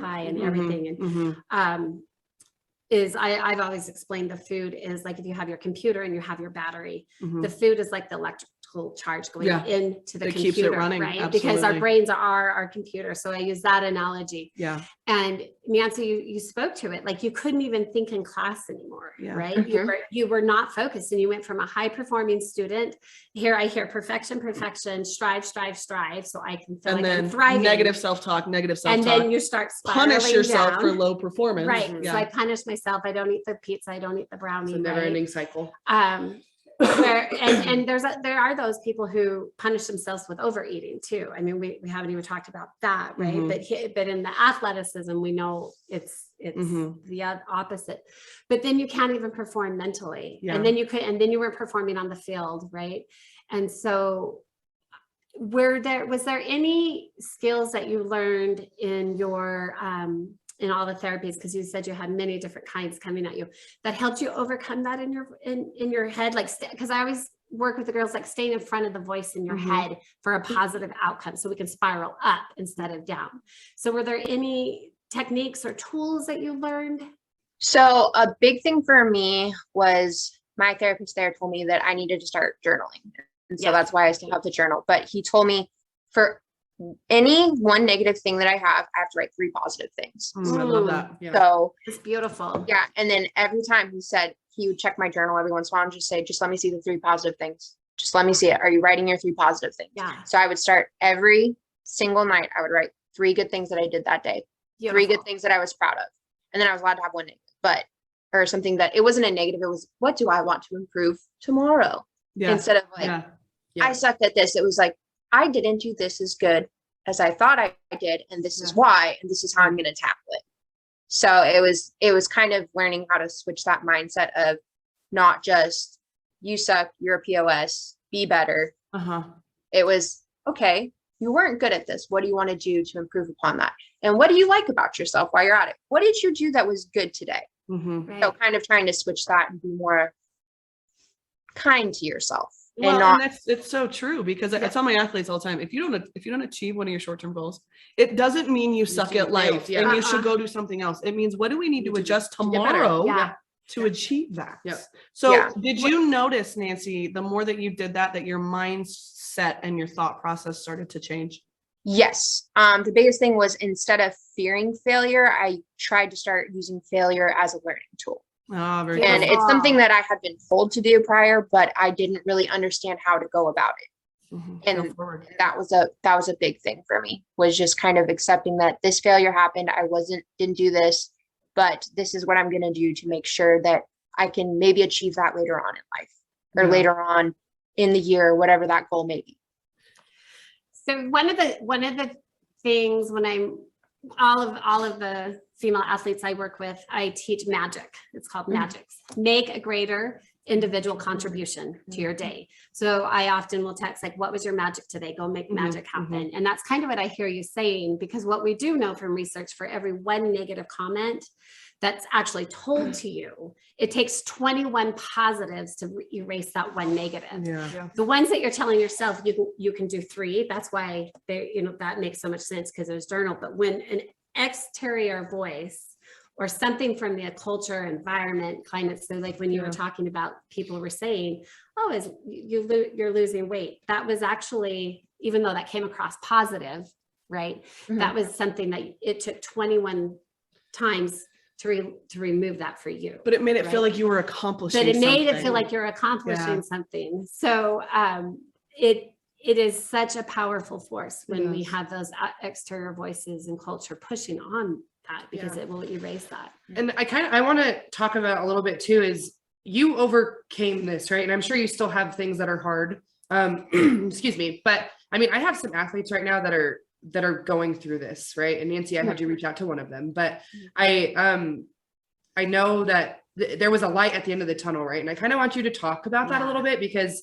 pie and everything, and Mhm. I've always explained the food is like if you have your computer and you have your battery, Mhm. the food is like the electrical charge going Yeah. into the It computer, keeps it running, right? Because our absolutely. brains are our computer. So I use that analogy. Yeah. And Nancy, you spoke to it, like you couldn't even think in class anymore, Yeah. right? Mhm. You were not focused, and you went from a high performing student. Here I hear perfection, strive, so I can feel And like I'm then thriving. negative self-talk, And then you start punish spiraling yourself down. for low performance. Right. So Yeah. I punish myself. I don't eat the pizza. I don't eat the It's brownie. a never right? ending cycle. And there are those people who punish themselves with overeating too. I mean, we haven't even talked about that, right? Mhm. But in the athleticism, we know it's Mhm. the opposite. But then you can't even perform mentally, Yeah. and then you weren't performing on the field, right? And so was there any skills that you learned in your, in all the therapies, because you said you had many different kinds coming at you, that helped you overcome that in your head? Like, because I always work with the girls, like staying in front of the voice in your head for a positive outcome, so we can spiral up instead of down. So were there any techniques or tools that you learned? So a big thing for me was my therapist there told me that I needed to start journaling. And so that's why I still have to journal. But he told me for any one negative thing that I have to write 3 positive things. I love that. Yeah. So It's beautiful. yeah. And then every time he said he would check my journal every once in a while and just say, just let me see the 3 positive things. Just let me see it. Are you writing your 3 positive things? Yeah. So I would start every single night. I would write 3 good things that I did that day, 3 good things that I was proud of. And then I was allowed to have 1 negative, or something that it wasn't a negative. It was, what do I want to improve tomorrow? Yeah. Instead of like, I sucked at this. It was like, I didn't do this as good as I thought I did. And this is why, and this is how I'm going to tackle it. So it was kind of learning how to switch that mindset of not just you suck, you're a POS, be better. It was, okay, you weren't good at this. What do you want to do to improve upon that? And what do you like about yourself while you're at it? What did you do that was good today? Right. So kind of trying to switch that and be more kind to yourself. Well, and it's so true, because I tell my athletes all the time, if you don't achieve one of your short-term goals, it doesn't mean you suck at life and you should go do something else. It means, what do we need to adjust tomorrow to achieve that? So did you notice, Nancy, the more that you did that your mindset and your thought process started to change? Yes. The biggest thing was, instead of fearing failure, I tried to start using failure as a learning tool. Very And cool. it's something that I had been told to do prior, but I didn't really understand how to go about it. And that was a big thing for me, was just kind of accepting that this failure happened. I didn't do this, but this is what I'm going to do to make sure that I can maybe achieve that later on in life, or later on in the year, whatever that goal may be. So one of the things, when I'm all of the female athletes I work with, I teach magic. It's called magics. Make a greater individual contribution to your day. So I often will text, like, what was your magic today? Go make magic happen. And that's kind of what I hear you saying, because what we do know from research, for every 1 negative comment that's actually told to you, it takes 21 positives to erase that 1 negative. The ones that you're telling yourself, you can do 3. That's why that makes so much sense, because there's journal. But when an exterior voice or something from the culture, environment, climate, so like when you were talking about, people were saying, oh, you're losing weight. That was actually, even though that came across positive, right? That was something that it took 21 times to remove that for you. But it made it feel like you were accomplishing something. But it made something. it feel like you're accomplishing something. So it is such a powerful force when we have those exterior voices and culture pushing on that, because it will erase that. And I want to talk about a little bit too, is you overcame this, right? And I'm sure you still have things that are hard. Excuse me. But I mean, I have some athletes right now that are going through this, right? And Nancy, I had you reach out to one of them, but I know that there was a light at the end of the tunnel, right? And I kind of want you to talk about that a little bit, because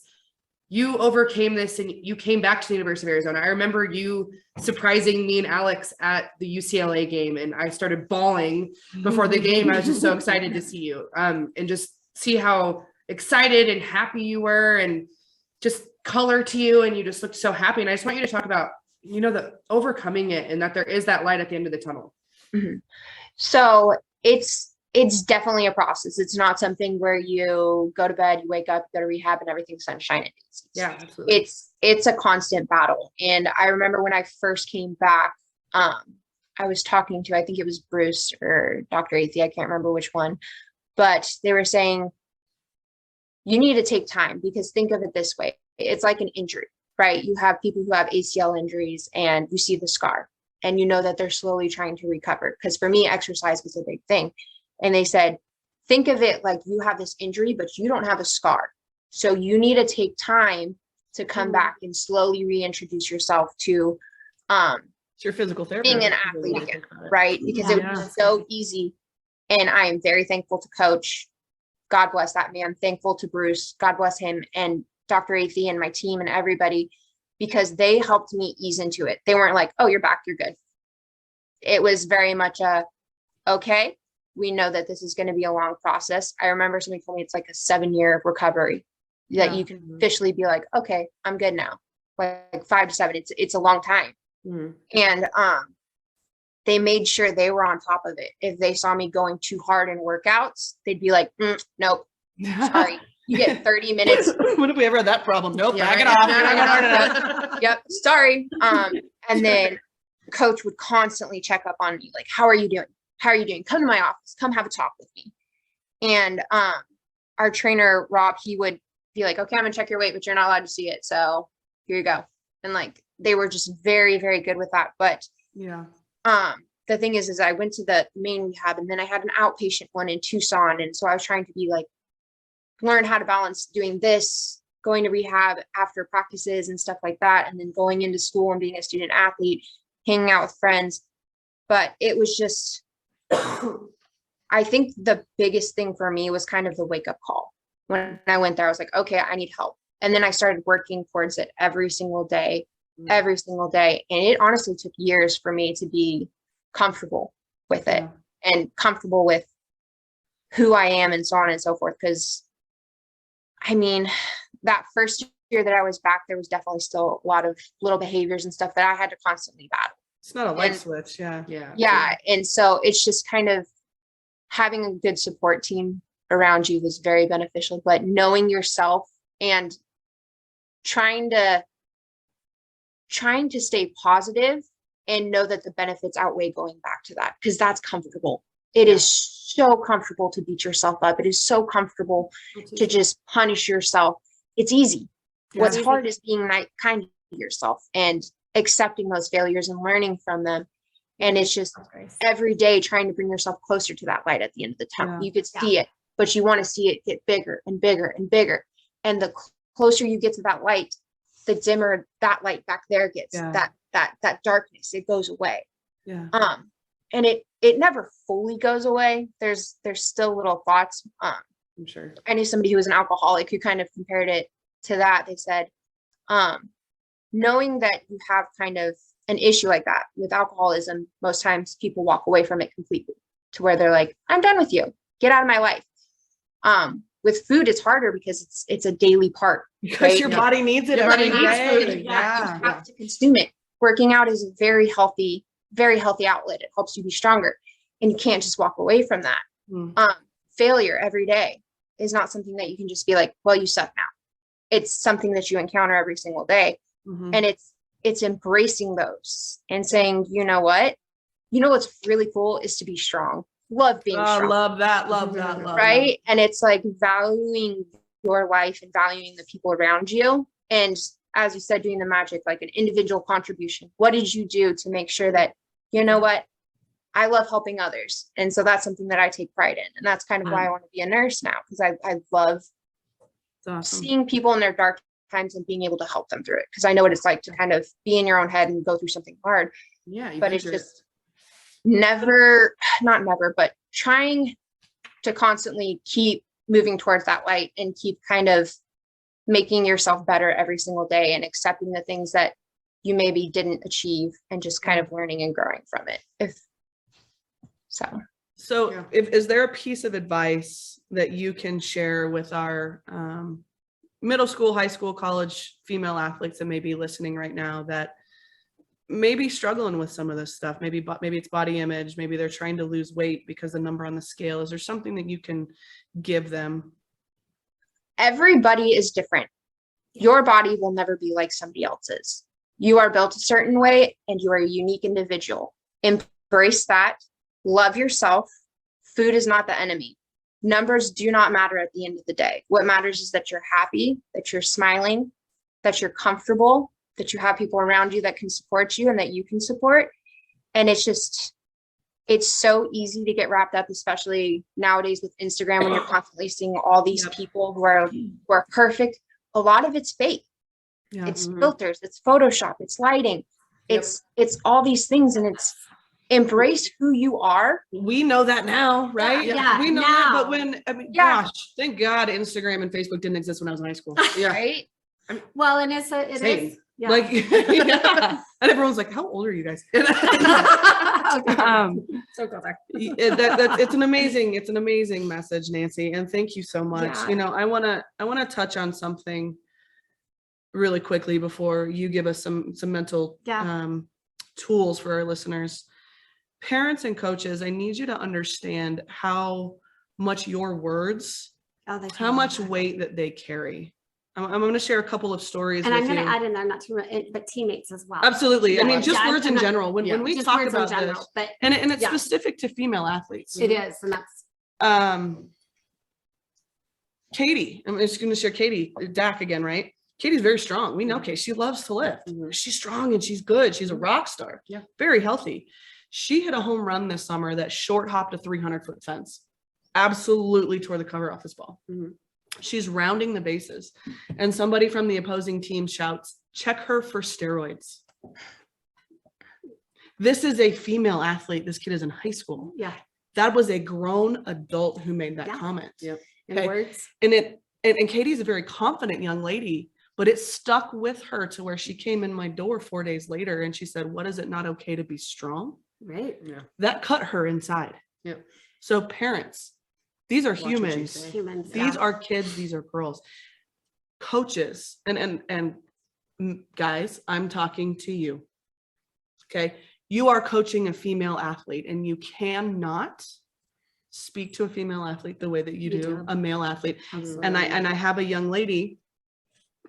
you overcame this and you came back to the University of Arizona. I remember you surprising me and Alex at the UCLA game, and I started bawling before the game. I was just so excited to see you, and just see how excited and happy you were, and just color to you, and you just looked so happy. And I just want you to talk about, the overcoming it, and that there is that light at the end of the tunnel. So it's definitely a process. It's not something where you go to bed, you wake up, you go to rehab, and everything's sunshine and daisies. Yeah, absolutely. It's a constant battle. And I remember when I first came back, I was talking to, I think it was Bruce or Dr. Athey, I can't remember which one, but they were saying, you need to take time, because think of it this way. It's like an injury, right? You have people who have ACL injuries, and you see the scar, and you know that they're slowly trying to recover. Because for me, exercise was a big thing. And they said, think of it like you have this injury, but you don't have a scar. So you need to take time to come back and slowly reintroduce yourself to it's your physical therapy, being an athlete again, right? Because it was so easy. And I am very thankful to Coach. God bless that man. Thankful to Bruce. God bless him. And Dr. Athey and my team and everybody, because they helped me ease into it. They weren't like, oh, you're back, you're good. It was very much okay, we know that this is going to be a long process. I remember somebody told me it's like a 7-year recovery that you can officially be like, okay, I'm good now. Like 5 to 7, it's a long time. And they made sure they were on top of it. If they saw me going too hard in workouts, they'd be like, nope, sorry. You get 30 minutes. When have we ever had that problem? Nope, Yeah, back it off. Yep, sorry. And then coach would constantly check up on me, like, how are you doing? How are you doing? Come to my office. Come have a talk with me. And our trainer, Rob, he would be like, okay, I'm gonna check your weight, but you're not allowed to see it. So here you go. And like, they were just very, very good with that. But the thing is I went to the main rehab, and then I had an outpatient one in Tucson. And so I was trying to be like, learn how to balance doing this, going to rehab after practices and stuff like that, and then going into school and being a student athlete, hanging out with friends. But it was just, I think the biggest thing for me was kind of the wake up call. When I went there, I was like, okay, I need help. And then I started working towards it every single day. And it honestly took years for me to be comfortable with it and comfortable with who I am and so on and so forth. Because I mean, that first year that I was back, there was definitely still a lot of little behaviors and stuff that I had to constantly battle. It's not a light switch. Yeah. And so it's just kind of having a good support team around you was very beneficial, but knowing yourself and trying to stay positive and know that the benefits outweigh going back to that, because that's comfortable. It is so comfortable to beat yourself up. It is so comfortable to just punish yourself. It's easy. What's hard is being kind to yourself and accepting those failures and learning from them. And it's just every day trying to bring yourself closer to that light at the end of the tunnel. You could see it, but you want to see it get bigger and bigger and bigger. And the closer you get to that light, the dimmer that light back there gets. That darkness, it goes away. And it never fully goes away. There's still little thoughts. I'm sure. I knew somebody who was an alcoholic who kind of compared it to that. They said, knowing that you have kind of an issue like that with alcoholism, most times people walk away from it completely to where they're like, I'm done with you. Get out of my life. With food, it's harder because it's a daily part. Because your body needs it. Your body every needs day. food. You have to consume it. Working out is a very healthy outlet. It helps you be stronger, and you can't just walk away from that. Failure every day is not something that you can just be like, well, you suck now. It's something that you encounter every single day. And it's embracing those and saying, you know what's really cool is to be strong. Love being strong. Love that. Right. And it's like valuing your life and valuing the people around you. And as you said, doing the magic, like an individual contribution. What did you do to make sure that, you know what, I love helping others. And so that's something that I take pride in. And that's kind of why I want to be a nurse now, because I love seeing people in their dark times and being able to help them through it. Because I know what it's like to kind of be in your own head and go through something hard. But it's just but trying to constantly keep moving towards that light and keep kind of making yourself better every single day and accepting the things that you maybe didn't achieve and just kind of learning and growing from it. Is there a piece of advice that you can share with our middle school, high school, college female athletes that may be listening right now that may be struggling with some of this stuff? Maybe it's body image. Maybe they're trying to lose weight because the number on the scale. Is there something that you can give them? Everybody is different. Your body will never be like somebody else's. You are built a certain way and you are a unique individual. Embrace that. Love yourself. Food is not the enemy. Numbers do not matter at the end of the day. What matters is that you're happy, that you're smiling, that you're comfortable, that you have people around you that can support you and that you can support. And it's so easy to get wrapped up, especially nowadays with Instagram, when you're constantly seeing all these people who are perfect. A lot of it's fake. It's filters, it's Photoshop, it's lighting, it's all these things, and it's embrace who you are. We know that now, right? We know that, but gosh, thank God Instagram and Facebook didn't exist when I was in high school. Right. Well, and it is Yeah. Like, yeah. And everyone's like, how old are you guys? So go there. It's an amazing message, Nancy. And thank you so much. Yeah. You know, I want to touch on something really quickly before you give us some mental tools for our listeners. Parents and coaches, I need you to understand how much your words, how much weight that they carry. I'm going to share a couple of stories And with I'm going you. to add in there, not too much, but teammates as well. Absolutely. I Yeah. mean, just Yeah, words in general. When we Just talk words in about general, this, but and it's yeah. specific to female athletes. It is, and that's Katie. I'm just going to share Katie, Dak again, right? Katie's very strong. We know Katie. She loves to lift. She's strong and she's good. She's a rock star. Yeah. Very healthy. She hit a home run this summer that short hopped a 300-foot fence. Absolutely tore the cover off this ball. She's rounding the bases, and somebody from the opposing team shouts, "Check her for steroids." This is a female athlete. This kid is in high school. yeah. That was a grown adult who made that comment. Yep. In Okay. words. And Katie's a very confident young lady, but it stuck with her to where she came in my door 4 days later and she said, "What, is it not okay to be strong?" Right. Yeah. That cut her inside. Yep. So parents, these are Watch what you humans. say. Humans. These are kids. These are girls. Coaches and guys, I'm talking to you. Okay. You are coaching a female athlete and you cannot speak to a female athlete the way that you do a male athlete. Absolutely. And I have a young lady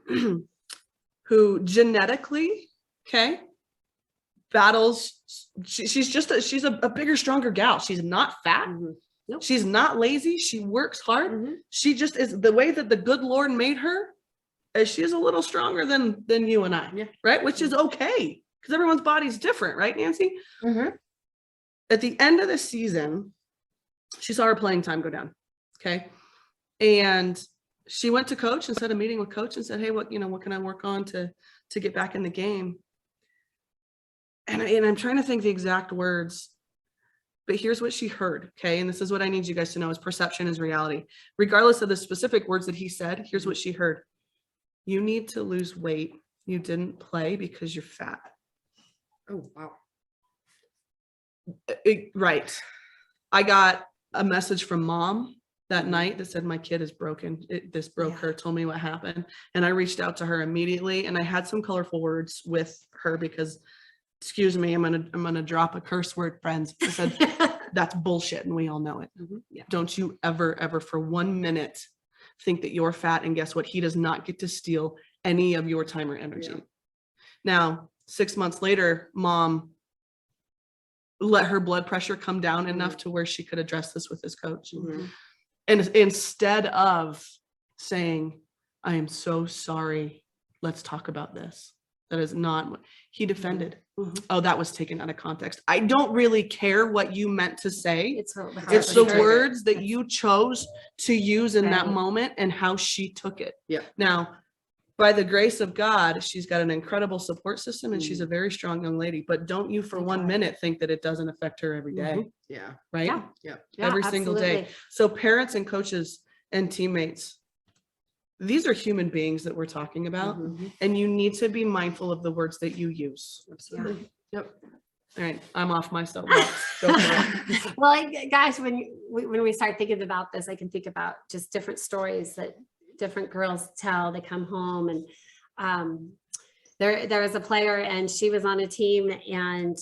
who genetically, okay, battles. She's a bigger, stronger gal. She's not fat. Nope. She's not lazy. She works hard. She just is the way that the good Lord made her. She's a little stronger than you and I, right? Which is okay because everyone's body's different, right, Nancy? At the end of the season, she saw her playing time go down. Okay. And she went to coach and set a meeting with coach and said, "Hey, what can I work on to get back in the game?" And I'm trying to think the exact words, but here's what she heard. Okay. And this is what I need you guys to know is perception is reality. Regardless of the specific words that he said, here's what she heard. "You need to lose weight. You didn't play because you're fat." Oh, wow. Right. I got a message from mom that night that said, "My kid is broken. This broke her," told me what happened. And I reached out to her immediately and I had some colorful words with her because, excuse me, I'm going to drop a curse word, friends. I said, "That's bullshit. And we all know it. Don't you ever for 1 minute think that you're fat. And guess what? He does not get to steal any of your time or energy." Now, 6 months later, mom let her blood pressure come down enough to where she could address this with his coach. And instead of saying, "I am so sorry, let's talk about this," that is not, he defended. Oh, that was taken out of context. I don't really care what you meant to say. It's the words that you chose to use in that moment and how she took it. Now, by the grace of God, she's got an incredible support system and she's a very strong young lady, but don't you for 1 minute think that it doesn't affect her every day. Right? Every single day. So parents and coaches and teammates, these are human beings that we're talking about, and you need to be mindful of the words that you use. Absolutely. Yep. All right, I'm off my soapbox. Go for it. Well, guys, when we start thinking about this, I can think about just different stories that different girls tell. They come home and there was a player and she was on a team and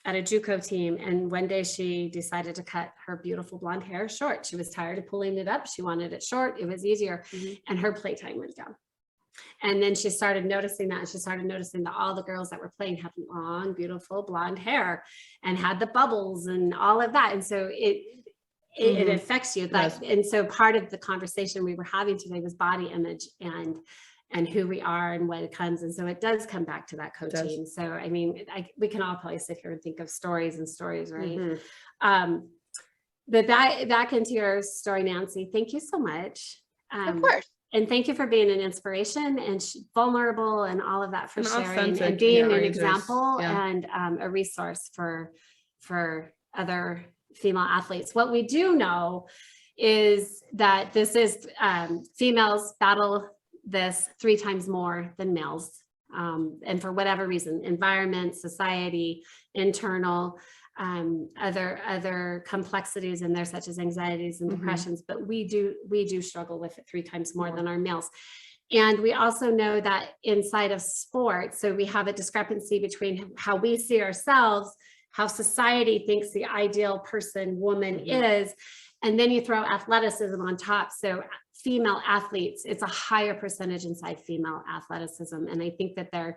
at a JUCO team, and one day she decided to cut her beautiful blonde hair short. She was tired of pulling it up. She wanted it short. It was easier, and her playtime went down. And then she started noticing that, and she started noticing that all the girls that were playing had long, beautiful blonde hair and had the bubbles and all of that. And so it affects you. And so part of the conversation we were having today was body image and who we are and what it comes. And so it does come back to that coaching. So, I mean, we can all probably sit here and think of stories and stories, right? But back into your story, Nancy, thank you so much. Of course. And thank you for being an inspiration and vulnerable and all of that, for And sharing authentic, and being an courageous, example and a resource for other female athletes. What we do know is that this is females battle this 3 times more than males And for whatever reason, environment, society, internal, other complexities in there, such as anxieties and depressions, but we do struggle with it 3 times more than our males. And we also know that inside of sports, so we have a discrepancy between how we see ourselves, how society thinks the ideal person, woman is, and then you throw athleticism on top. So female athletes, it's a higher percentage inside female athleticism. And I think that there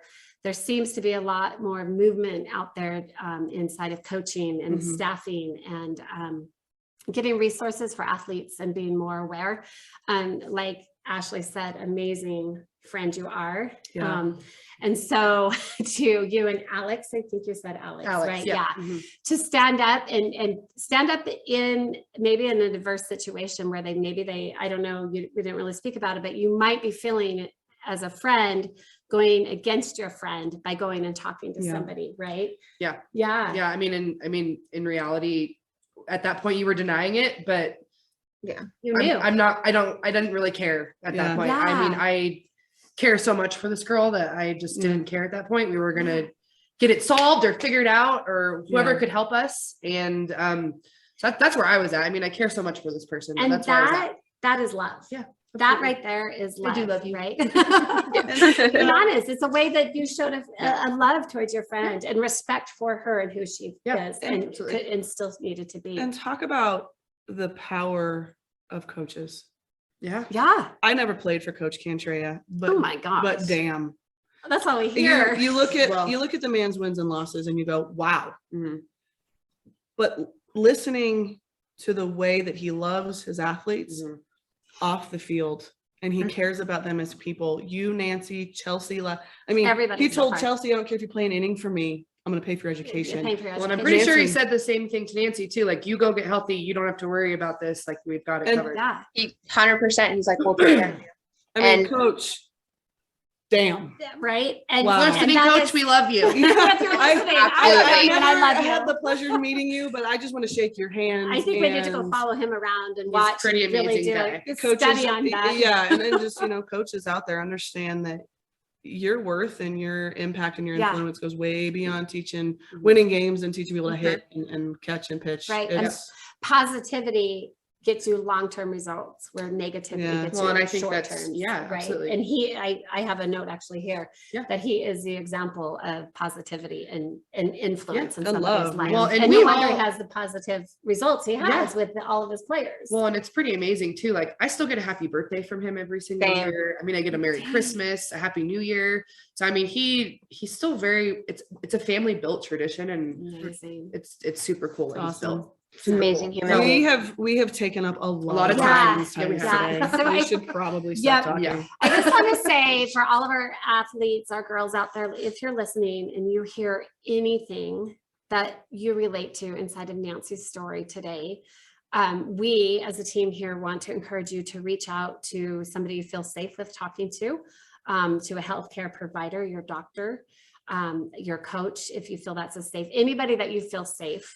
seems to be a lot more movement out there inside of coaching and staffing and getting resources for athletes and being more aware. Like Ashlie said, amazing friend you are. Yeah. And so to you and Alex, I think you said Alex, right? yeah. To stand up and stand up in maybe in a diverse situation where they, I don't know, we didn't really speak about it, but you might be feeling it as a friend going against your friend by going and talking to somebody, right? Yeah. Yeah. I mean, in reality, at that point you were denying it, but You knew. I didn't really care at that point. I mean, I care so much for this girl that I just didn't care at that point. We were going to get it solved or figured out, or whoever could help us. And so that's where I was at. I mean, I care so much for this person. And that's where I was at. that is love. Yeah. That right there is love. I do love you. Right? Be honest. It's a way that you showed a love towards your friend and respect for her and who she is and still needed to be. And talk about the power of coaches. Yeah. I never played for Coach Cantrea, but Oh my gosh. but damn, that's all we hear. you look at the man's wins and losses and you go, wow. But listening to the way that he loves his athletes off the field, and he cares about them as people. You, Nancy, Chelsea, I mean, Everybody's he told apart. Chelsea, I don't care if you play an inning for me, I'm going to pay for your education. Well, and I'm pretty sure he said the same thing to Nancy too. Like, you go get healthy. You don't have to worry about this. Like, we've got it covered. Yeah. He 100%. He's like, we'll take care of you. I mean, And- Coach, damn. Right. And Wow. Listening, that Coach, is- we love you. If you're listening, I love you and I love I you. had the pleasure of meeting you, but I just want to shake your hand. I think we need to go follow him around and He's watch. pretty and really amazing do guy. a coaches, study on that. yeah, and then just coaches out there understand that your worth and your impact and your influence goes way beyond teaching winning games and teaching people to hit and catch and pitch. Right. And positivity gets you long-term results where negativity gets Well, and you I think short that's- term. yeah, right. absolutely. And I have a note actually here that he is the example of positivity and influence in and somebody's love, life. Well, and and we no wonder all- he has the positive results he has with all of his players. Well, and it's pretty amazing too. Like, I still get a happy birthday from him every single Same. year. I mean, I get a Merry Christmas, a Happy New Year. So I mean, he's still it's a family built tradition, and Amazing. it's super cool. That he's Awesome. built. It's amazing Super human being. We have taken up a lot of time. time. Yeah, we have. today. So we I- should probably stop talking. Yeah. I just want to say for all of our athletes, our girls out there, if you're listening and you hear anything that you relate to inside of Nancy's story today, we as a team here want to encourage you to reach out to somebody you feel safe with talking to a healthcare provider, your doctor, your coach, if you feel that's a safe, anybody that you feel safe.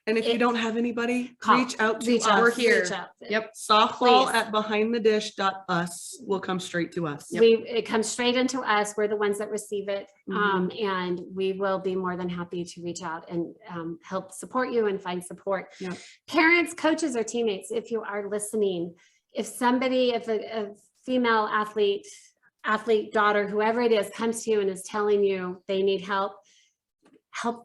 And if you don't have anybody, Call. reach out to Reach us. out. We're here. Reach out. Yep. Softball Please. at behindthedish.us will come straight to us. It comes straight into us. We're the ones that receive it. And we will be more than happy to reach out and help support you and find support. Yep. Parents, coaches, or teammates, if you are listening, if a female athlete, daughter, whoever it is, comes to you and is telling you they need help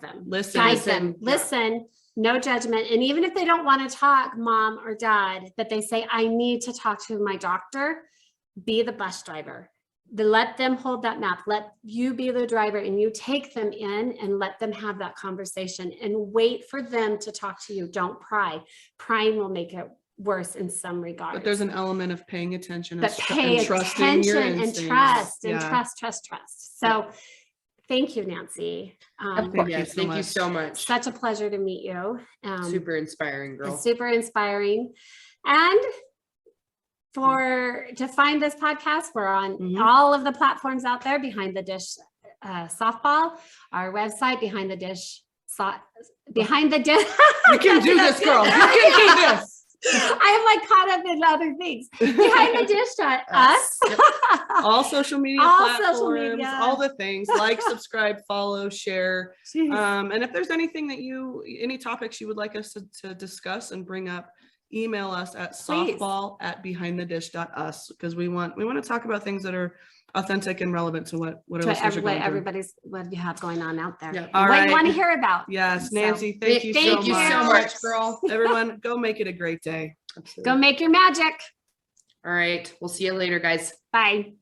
them. Listen. Guide them. Listen. No judgment. And even if they don't want to talk, mom or dad, but they say, I need to talk to my doctor, be the bus driver. Let them hold that map. Let you be the driver and you take them in and let them have that conversation and wait for them to talk to you. Don't pry. Prying will make it worse in some regards. But there's an element of paying attention But pay and trusting your attention and instincts. trust. So thank you, Nancy. Thank you so much. Such a pleasure to meet you. Super inspiring, girl. Super inspiring. And to find this podcast, we're on all of the platforms out there. Behind the Dish Softball, our website, Behind the Dish. You can do this, girl. You can do this. I am like caught up in other things. Behind the dish dot us. Yep. All social media All platforms, social media. all the things, like, subscribe, follow, share. And if there's anything that any topics you would like us to discuss and bring up, email us at Please. softball@behindthedish.us, because we want to talk about things that are authentic and relevant to what our listeners are going through. What you have going on out there. Yep. All What right. you want to hear about. Yes, So, Nancy, thank you Thank you so much. much, girl. Everyone, go make it a great day. Absolutely. Go make your magic. All right. We'll see you later, guys. Bye.